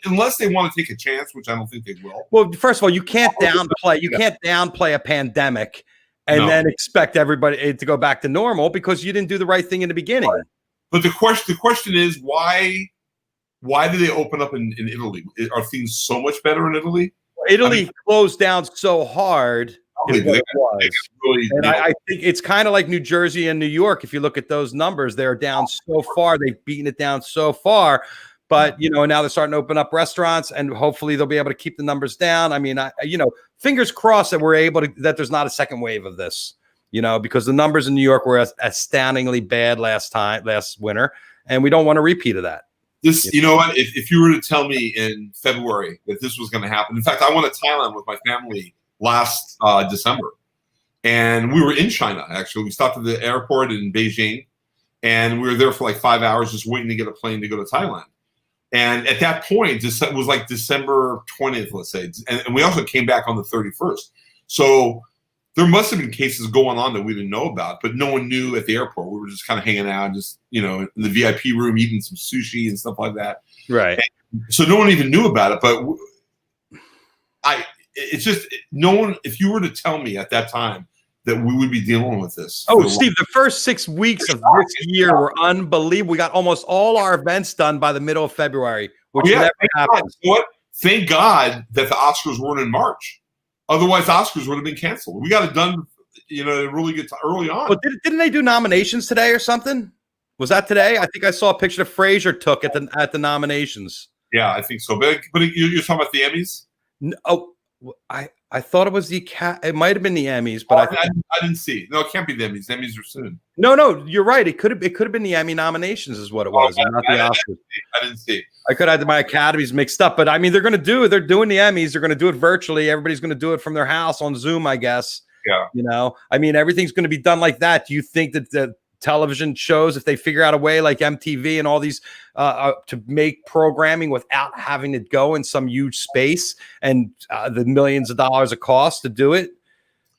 Unless they want to take a chance, which I don't think they will. Well, first of all, you can't downplay a pandemic and then expect everybody to go back to normal because you didn't do the right thing in the beginning. Right. But the question is, why did they open up in Italy? Are things so much better in Italy? Italy closed down so hard. I think it's kind of like New Jersey and New York. If you look at those numbers, they're down so far. They've beaten it down so far. But, now they're starting to open up restaurants, and hopefully they'll be able to keep the numbers down. I mean, fingers crossed that that there's not a second wave of this. Because the numbers in New York were astoundingly bad last winter, and we don't want a repeat of that. You know what? If you were to tell me in February that this was going to happen, in fact, I went to Thailand with my family last December, and we were in China. Actually, we stopped at the airport in Beijing, and we were there for like 5 hours just waiting to get a plane to go to Thailand. And at that point, it was like December 20th, let's say, and we also came back on the 31st. So there must have been cases going on that we didn't know about, but no one knew at the airport. We were just kind of hanging out, just, in the VIP room, eating some sushi and stuff like that. Right. And so no one even knew about it, but it's just no one, if you were to tell me at that time that we would be dealing with this. Oh, Steve, the first 6 weeks of this year were unbelievable. We got almost all our events done by the middle of February, which never happens. Thank God that the Oscars weren't in March. Otherwise, Oscars would have been canceled. We got it done, really good early on. But didn't they do nominations today or something? Was that today? I think I saw a picture that Fraser took at the nominations. Yeah, I think so. But you're talking about the Emmys? No, I thought it was it might have been the Emmys, but I didn't see. No, it can't be the Emmys. The Emmys are soon. No, you're right. It could have been the Emmy nominations, is what it was, not the Oscars. I didn't see. I could have had my academies mixed up, but I mean, they're doing the Emmys. They're going to do it virtually. Everybody's going to do it from their house on Zoom, I guess. Yeah. I mean, everything's going to be done like that. Do you think that the television shows, if they figure out a way like MTV and all these to make programming without having to go in some huge space and the millions of dollars it costs to do it,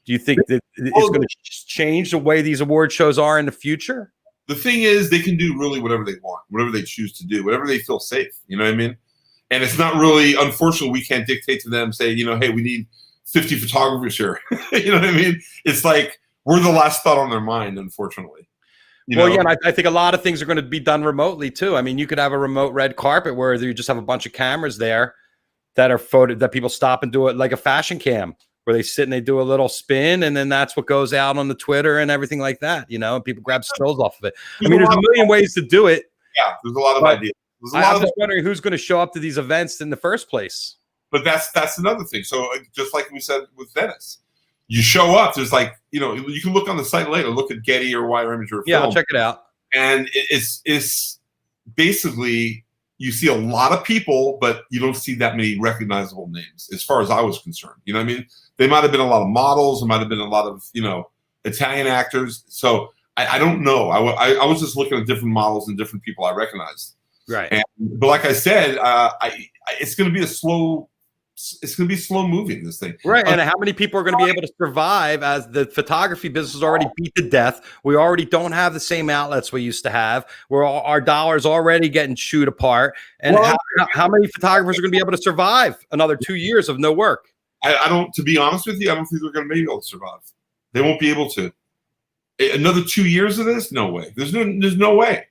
do you think that it's going to change the way these award shows are in the future? The thing is, they can do really whatever they want, whatever they choose to do, whatever they feel safe. You know what I mean? And it's not really, unfortunately, we can't dictate to them, say, hey, we need 50 photographers here. You know what I mean? It's like we're the last thought on their mind, unfortunately. And I think a lot of things are going to be done remotely too. I mean, you could have a remote red carpet where you just have a bunch of cameras there that are that people stop and do it like a fashion cam, where they sit and they do a little spin, and then that's what goes out on the Twitter and everything like that, and people grab stills off of it. I mean, there's a million ways to do it. Yeah, there's a lot of ideas. I'm just wondering who's going to show up to these events in the first place. But that's another thing. So just like we said with Venice, you show up, there's like, you can look on the site later, look at Getty or Wire Image or Film. I'll check it out. And it's basically, you see a lot of people, but you don't see that many recognizable names as far as I was concerned. You know what I mean? They might have been a lot of models. There might have been a lot of, Italian actors. So I don't know. I was just looking at different models and different people I recognized. Right. But like I said, it's going to be a slow it's going to be slow moving, this thing. Right. And how many people are going to be able to survive as the photography business is already beat to death? We already don't have the same outlets we used to have. Our dollars already getting chewed apart. And how many photographers are going to be able to survive another 2 years of no work? I don't, to be honest with you, I don't think they're going to be able to survive. They won't be able to. Another 2 years of this? No way. There's no way.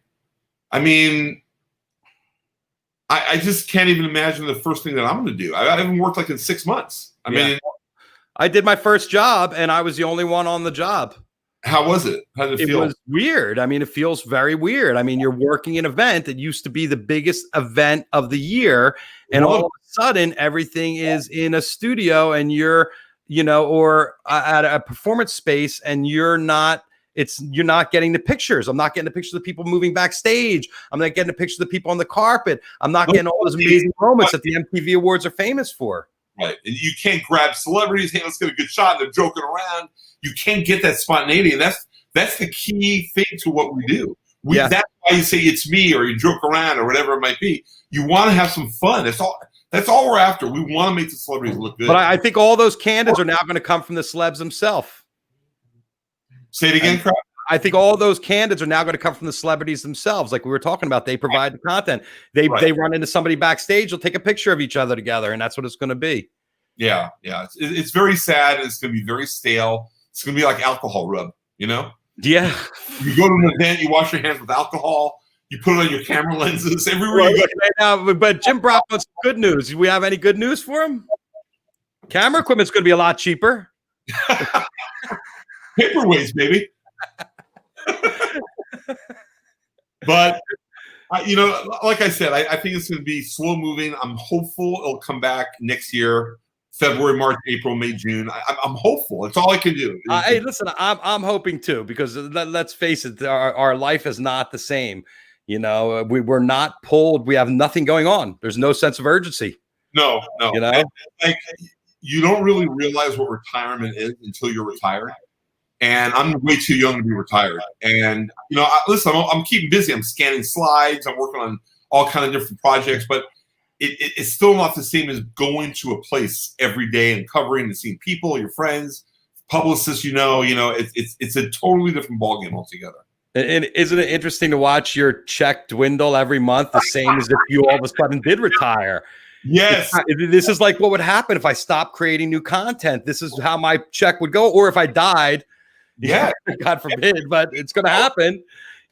I mean, I just can't even imagine the first thing that I'm going to do. I haven't worked like in 6 months. I mean, I did my first job and I was the only one on the job. How was it? How did it feel? It was weird. I mean, it feels very weird. I mean, you're working an event that used to be the biggest event of the year. And all of a sudden everything is in a studio and you're, or at a performance space and you're not getting the pictures. I'm not getting the pictures of people moving backstage. I'm not getting the pictures of the people on the carpet. I'm not getting all those amazing moments that the MTV Awards are famous for. Right. And you can't grab celebrities. Hey, let's get a good shot. And they're joking around. You can't get that spontaneity. And that's the key thing to what we do. That's why you say it's me or you joke around or whatever it might be. You want to have some fun. That's all we're after. We want to make the celebrities look good. But I think all those candidates are now going to come from the celebs themselves. Say it again, Kravitz. I think all those candidates are now going to come from the celebrities themselves. Like we were talking about, they provide the content. They run into somebody backstage, they'll take a picture of each other together, and that's what it's going to be. Yeah. It's very sad. It's going to be very stale. It's going to be like alcohol rub, Yeah. You go to an event, you wash your hands with alcohol, you put it on your camera lenses everywhere you go. Right now, but Jim Brock wants good news. Do we have any good news for him? Camera equipment's going to be a lot cheaper. Paperweights, baby. But like I said, I think it's going to be slow moving. I'm hopeful it'll come back next year, February, March, April, May, June. I'm hopeful. It's all I can do. Hey, listen, I'm hoping too, because let's face it, our life is not the same. We're not pulled. We have nothing going on. There's no sense of urgency. No. You don't really realize what retirement is until you're retired. And I'm way too young to be retired. And, listen, I'm keeping busy. I'm scanning slides. I'm working on all kind of different projects. But it's still not the same as going to a place every day and covering and seeing people, your friends, publicists, it's a totally different ballgame altogether. And isn't it interesting to watch your check dwindle every month, the same as if you all of a sudden did retire? Yes. This is like what would happen if I stopped creating new content. This is how my check would go. Or if I died. Yeah, God forbid, but it's going to happen,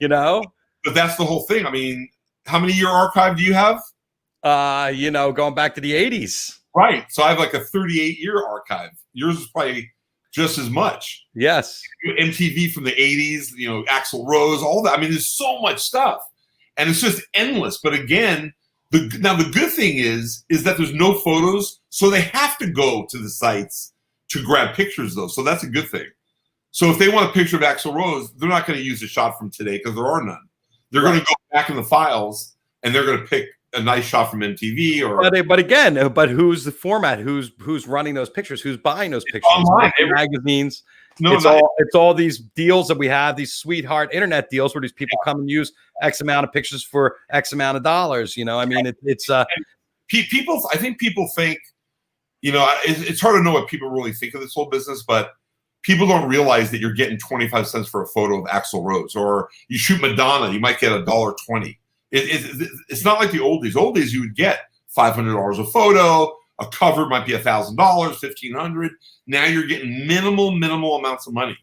But that's the whole thing. I mean, how many year archive do you have? Going back to the 80s. Right. So I have like a 38-year archive. Yours is probably just as much. Yes. MTV from the 80s, Axl Rose, all that. I mean, there's so much stuff. And it's just endless. But again, the good thing is that there's no photos, so they have to go to the sites to grab pictures, though. So that's a good thing. So if they want a picture of Axl Rose, they're not going to use a shot from today because there are none. They're going to go back in the files and they're going to pick a nice shot from MTV but who's the format? Who's running those pictures? Who's buying those pictures? Online, magazines. It's all these deals that we have, these sweetheart internet deals where these people come and use X amount of pictures for X amount of dollars. I mean, people. I think people think, it's hard to know what people really think of this whole business, but people don't realize that you're getting 25 cents for a photo of Axl Rose, or you shoot Madonna, you might get $1.20. It's not like the old days. Old days, you would get $500 a photo. A cover might be $1,000, $1,500. Now you're getting minimal amounts of money,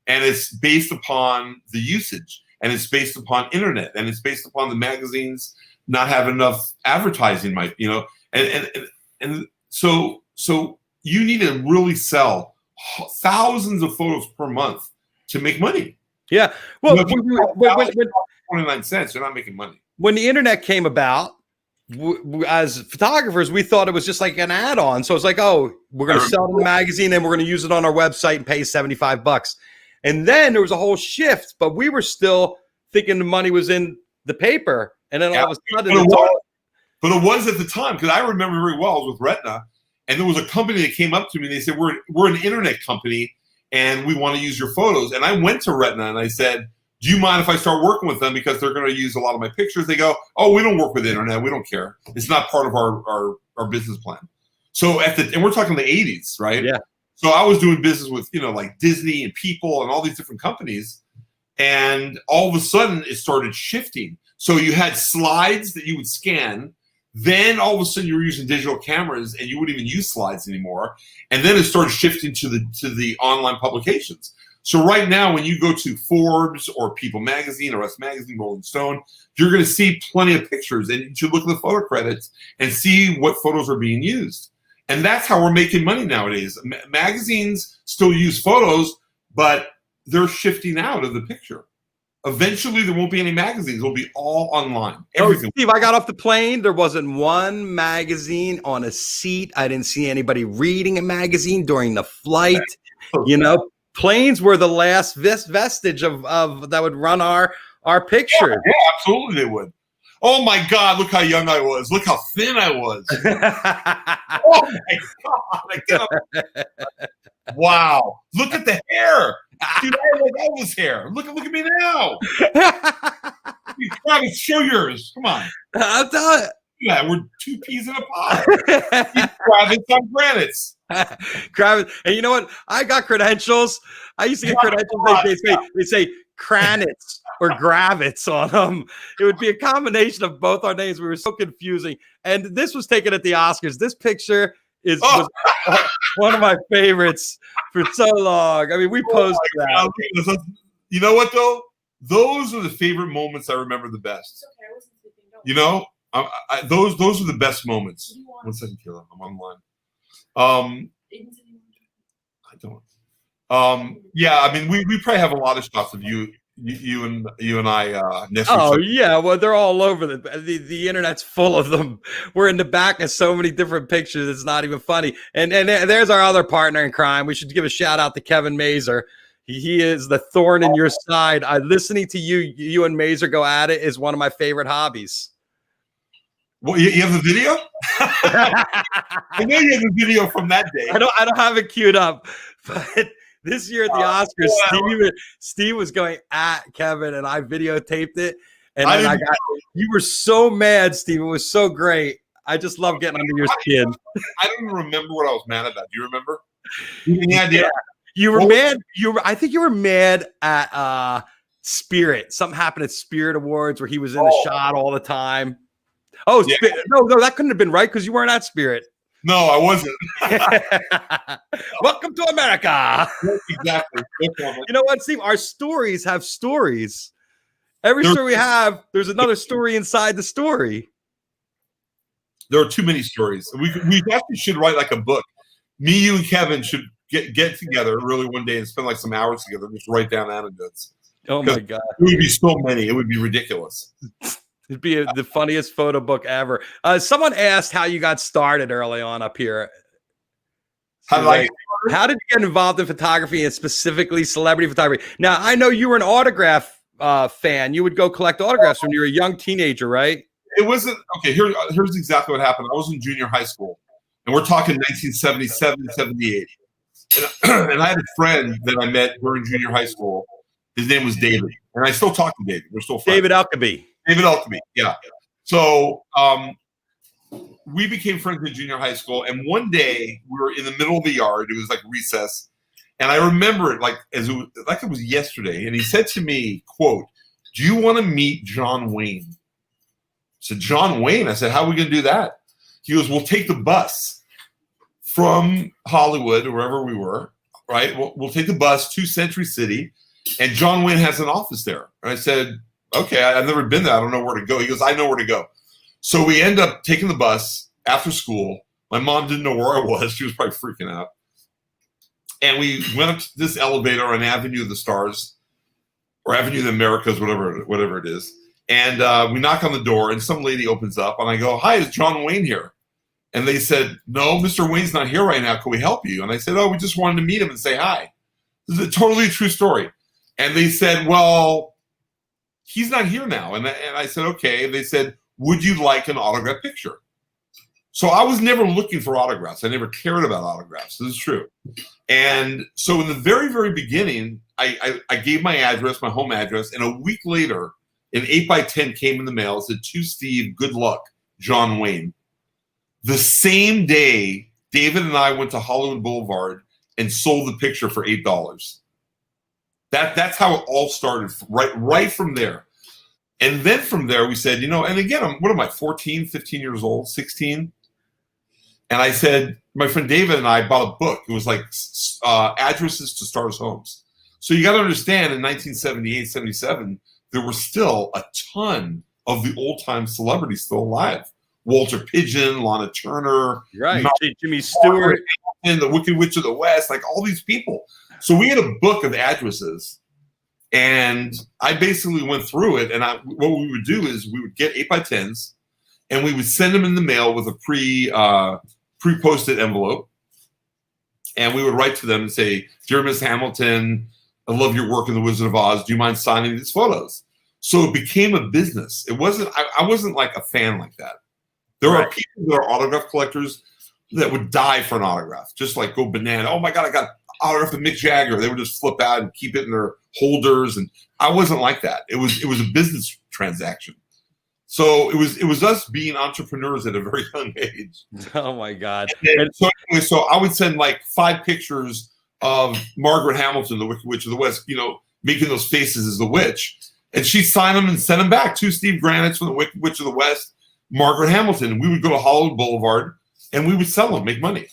and it's based upon the usage, and it's based upon internet, and it's based upon the magazines not having enough advertising, and so you need to really sell thousands of photos per month to make money. Yeah. Well, 29 cents, you're not making money. When the internet came about, as photographers, we thought it was just like an add-on. So it's like, oh, we're going to sell the magazine and we're going to use it on our website and pay $75. And then there was a whole shift, but we were still thinking the money was in the paper. And then all of a sudden, but it was at the time, because I remember very well, I was with Retina. And there was a company that came up to me and they said, we're an internet company and we want to use your photos. And I went to Retina and I said, do you mind if I start working with them because they're going to use a lot of my pictures? They go, oh, we don't work with the internet. We don't care. It's not part of our business plan. So and we're talking the 80s, right? Yeah. So I was doing business with, like Disney and People and all these different companies. And all of a sudden it started shifting. So you had slides that you would scan. Then all of a sudden you were using digital cameras and you wouldn't even use slides anymore. And then it started shifting to the online publications. So right now, when you go to Forbes or People Magazine or Us Magazine, Rolling Stone, you're going to see plenty of pictures, and you should look at the photo credits and see what photos are being used. And that's how we're making money nowadays. Magazines still use photos, but they're shifting out of the picture. Eventually, there won't be any magazines. It'll be all online. Everything. Steve, I got off the plane. There wasn't one magazine on a seat. I didn't see anybody reading a magazine during the flight. Planes were the last vestige of that would run our pictures. Yeah, absolutely they would. Oh my God, look how young I was. Look how thin I was. Oh my God. Wow. Look at the hair. Dude, I had like Elvis hair. Look at me now. Kravitz, show yours. Come on. I'll tell you. Yeah, we're two peas in a pod. Kravitz on Granitz. Kravitz. And you know what? I got credentials. I used to get credentials. They say Kranitz or Gravitz on them. It would be a combination of both our names. We were so confusing. And this was taken at the Oscars. This picture was one of my favorites for so long. I mean, we posed that. God. You know what, though? Those are the favorite moments I remember the best. Those are the best moments. 1 second, Kayla. I'm online. I don't. Yeah, I mean, we probably have a lot of shots of you and I. Oh yeah, well they're all over the internet's full of them. We're in the back of so many different pictures. It's not even funny. And there's our other partner in crime. We should give a shout out to Kevin Mazer. He is the thorn in your side. Listening to you and Mazer go at it is one of my favorite hobbies. Well, you have the video? I know you have the video from that day. I don't have it queued up, but this year at the Oscars, Steve was going at Kevin, and I videotaped it. And then you were so mad, Steve. It was so great. I just love getting under your skin. I don't even remember what I was mad about. Do you remember? You have any idea? Yeah. You were mad. I think you were mad at Spirit. Something happened at Spirit Awards where he was in the shot all the time. Oh, yeah. No, that couldn't have been right because you weren't at Spirit. No, I wasn't. Welcome to America. Exactly. You know what, Steve? Our stories have stories. Every story we have, there's another story inside the story. There are too many stories. We actually should write like a book. Me, you, and Kevin should get together really one day and spend like some hours together and just write down anecdotes. Oh my God. It would be so many. It would be ridiculous. It'd be the funniest photo book ever. Someone asked how you got started early on up here. How did you get involved in photography and specifically celebrity photography? Now, I know you were an autograph fan. You would go collect autographs when you were a young teenager, right? It wasn't. Okay, here's exactly what happened. I was in junior high school, and we're talking 1977, 78. And I had a friend that I met during junior high school. His name was David, and I still talk to David. We're still friends. David Alkaby. David Alkaby, yeah. So we became friends in junior high school, and one day we were in the middle of the yard. It was like recess, and I remember it like it was yesterday. And he said to me, "Quote: Do you want to meet John Wayne?" I said, "John Wayne?" I said, "How are we going to do that?" He goes, "We'll take the bus from Hollywood or wherever we were. Right? We'll take the bus to Century City, and John Wayne has an office there." And I said, "Okay, I've never been there. I don't know where to go." He goes, "I know where to go." So we end up taking the bus after school. My mom didn't know where I was. She was probably freaking out. And we went up to this elevator on Avenue of the Stars or Avenue of the Americas, whatever it is. And we knock on the door, and some lady opens up, and I go, "Hi, is John Wayne here?" And they said, "No, Mr. Wayne's not here right now. Can we help you?" And I said, "Oh, we just wanted to meet him and say hi." This is a totally true story. And they said, "Well, he's not here now." And I said, "Okay." And they said, "Would you like an autograph picture?" So I was never looking for autographs. I never cared about autographs. This is true. And so in the very, very beginning, I gave my address, my home address. And a week later, an 8x10 came in the mail. It said, "To Steve, good luck, John Wayne." The same day, David and I went to Hollywood Boulevard and sold the picture for $8. That's how it all started, right from there. And then from there, we said, and again, what am I, 14, 15 years old, 16? And I said, my friend David and I bought a book. It was like Addresses to Stars' Homes. So you got to understand, in 1978, 77, there were still a ton of the old-time celebrities still alive. Walter Pidgeon, Lana Turner, right? Jimmy Stewart, and the Wicked Witch of the West, like all these people. So we had a book of addresses, and I basically went through it. And what we would do is we would get 8x10s, and we would send them in the mail with a pre-posted envelope, and we would write to them and say, "Dear Miss Hamilton, I love your work in The Wizard of Oz. Do you mind signing these photos?" So it became a business. It wasn't. I wasn't like a fan like that. There are people that are autograph collectors that would die for an autograph, just like go banana. Oh my God, I got an autograph of Mick Jagger. They would just flip out and keep it in their holders. And I wasn't like that. It was a business transaction. So it was us being entrepreneurs at a very young age. Oh my God. So I would send like 5 pictures of Margaret Hamilton, the Wicked Witch of the West, making those faces as the witch. And she'd sign them and send them back to Steve Granitz from the Wicked Witch of the West, Margaret Hamilton. We would go to Hollywood Boulevard and we would sell them, make money.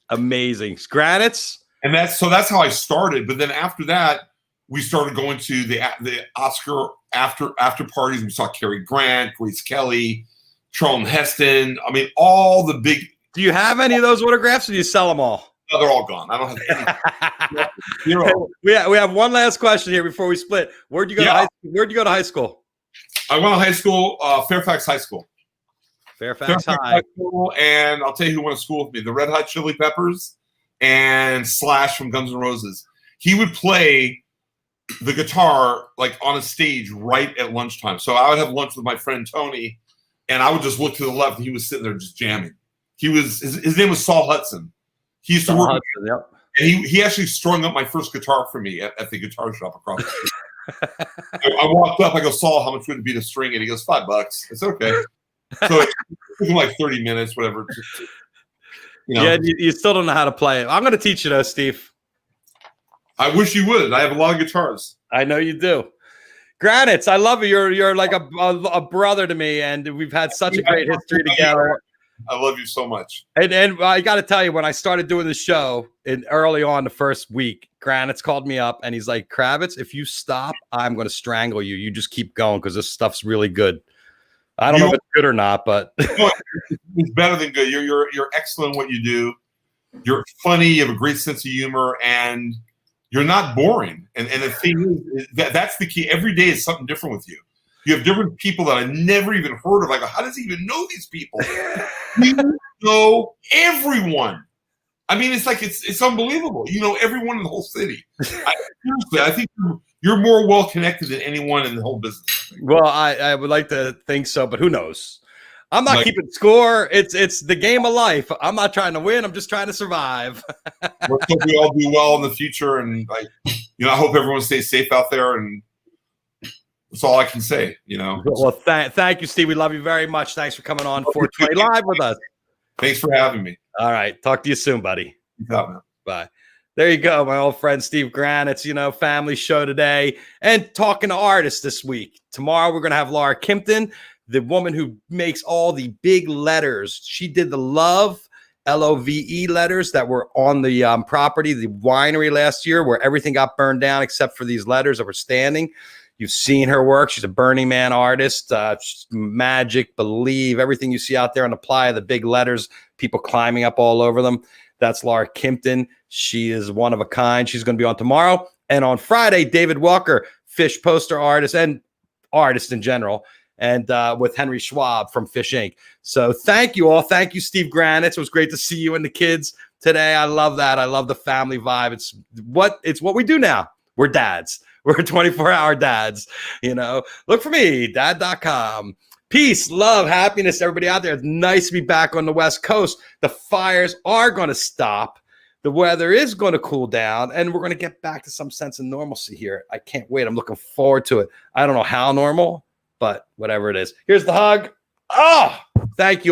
Amazing. Granitz. And that's how I started. But then after that, we started going to the Oscar after parties. We saw Cary Grant, Grace Kelly, Charlton Heston. I mean, all the big. Do you have any of those autographs, or do you sell them all? No, they're all gone. I don't have any. We have one last question here before we split. Where'd you go to high school? I went to high school, Fairfax High School. Fairfax High School, and I'll tell you who went to school with me: the Red Hot Chili Peppers and Slash from Guns N' Roses. He would play the guitar like on a stage right at lunchtime. So I would have lunch with my friend Tony, and I would just look to the left, and he was sitting there just jamming. His name was Saul Hudson. He used to work. Hudson, yep. And he actually strung up my first guitar for me at the guitar shop across the street. I walked up, I go, "Saul, how much would it be to string it?" He goes, $5. It's okay. So it took him like 30 minutes, whatever. Yeah, you still don't know how to play it. I'm going to teach you though, Steve. I wish you would. I have a lot of guitars. I know you do. Granitz, I love you. You're like a brother to me, and we've had such a great history together. I love you so much. And I got to tell you, when I started doing the show early on the first week, Granitz called me up and he's like, "Kravitz, if you stop, I'm going to strangle you. You just keep going because this stuff's really good." I don't know if it's good or not, but it's better than good. You're excellent at what you do. You're funny. You have a great sense of humor, and you're not boring. And the thing is that's the key. Every day is something different with you. You have different people that I never even heard of. I go, how does he even know these people? You know everyone. I mean, it's like it's unbelievable. You know everyone in the whole city. I think you're more well connected than anyone in the whole business. Well, I would like to think so, but who knows? I'm not keeping score. It's the game of life. I'm not trying to win. I'm just trying to survive. Let's hope we all do well in the future, and I hope everyone stays safe out there. And that's all I can say. Well, thank you, Steve. We love you very much. Thanks for coming on 420 Live with us. Thanks for having me. All right, talk to you soon, buddy. Bye. There you go, my old friend Steve Granitz, family show today and talking to artists this week. Tomorrow we're going to have Laura Kimpton, the woman who makes all the big letters. She did the Love, L-O-V-E letters that were on the property, the winery last year, where everything got burned down except for these letters that were standing. You've seen her work. She's a Burning Man artist. Magic, Believe, everything you see out there on the playa, the big letters, people climbing up all over them. That's Laura Kimpton. She is one of a kind. She's going to be on tomorrow. And on Friday, David Walker, fish poster artist and artist in general, and with Henry Schwab from Fish Inc. So thank you all. Thank you, Steve Granitz. It was great to see you and the kids today. I love that. I love the family vibe. It's what we do now. We're dads. We're 24-hour dads. Look for me, dad.com. Peace, love, happiness, everybody out there. It's nice to be back on the West Coast. The fires are going to stop. The weather is going to cool down, and we're going to get back to some sense of normalcy here. I can't wait. I'm looking forward to it. I don't know how normal, but whatever it is. Here's the hug. Oh, thank you.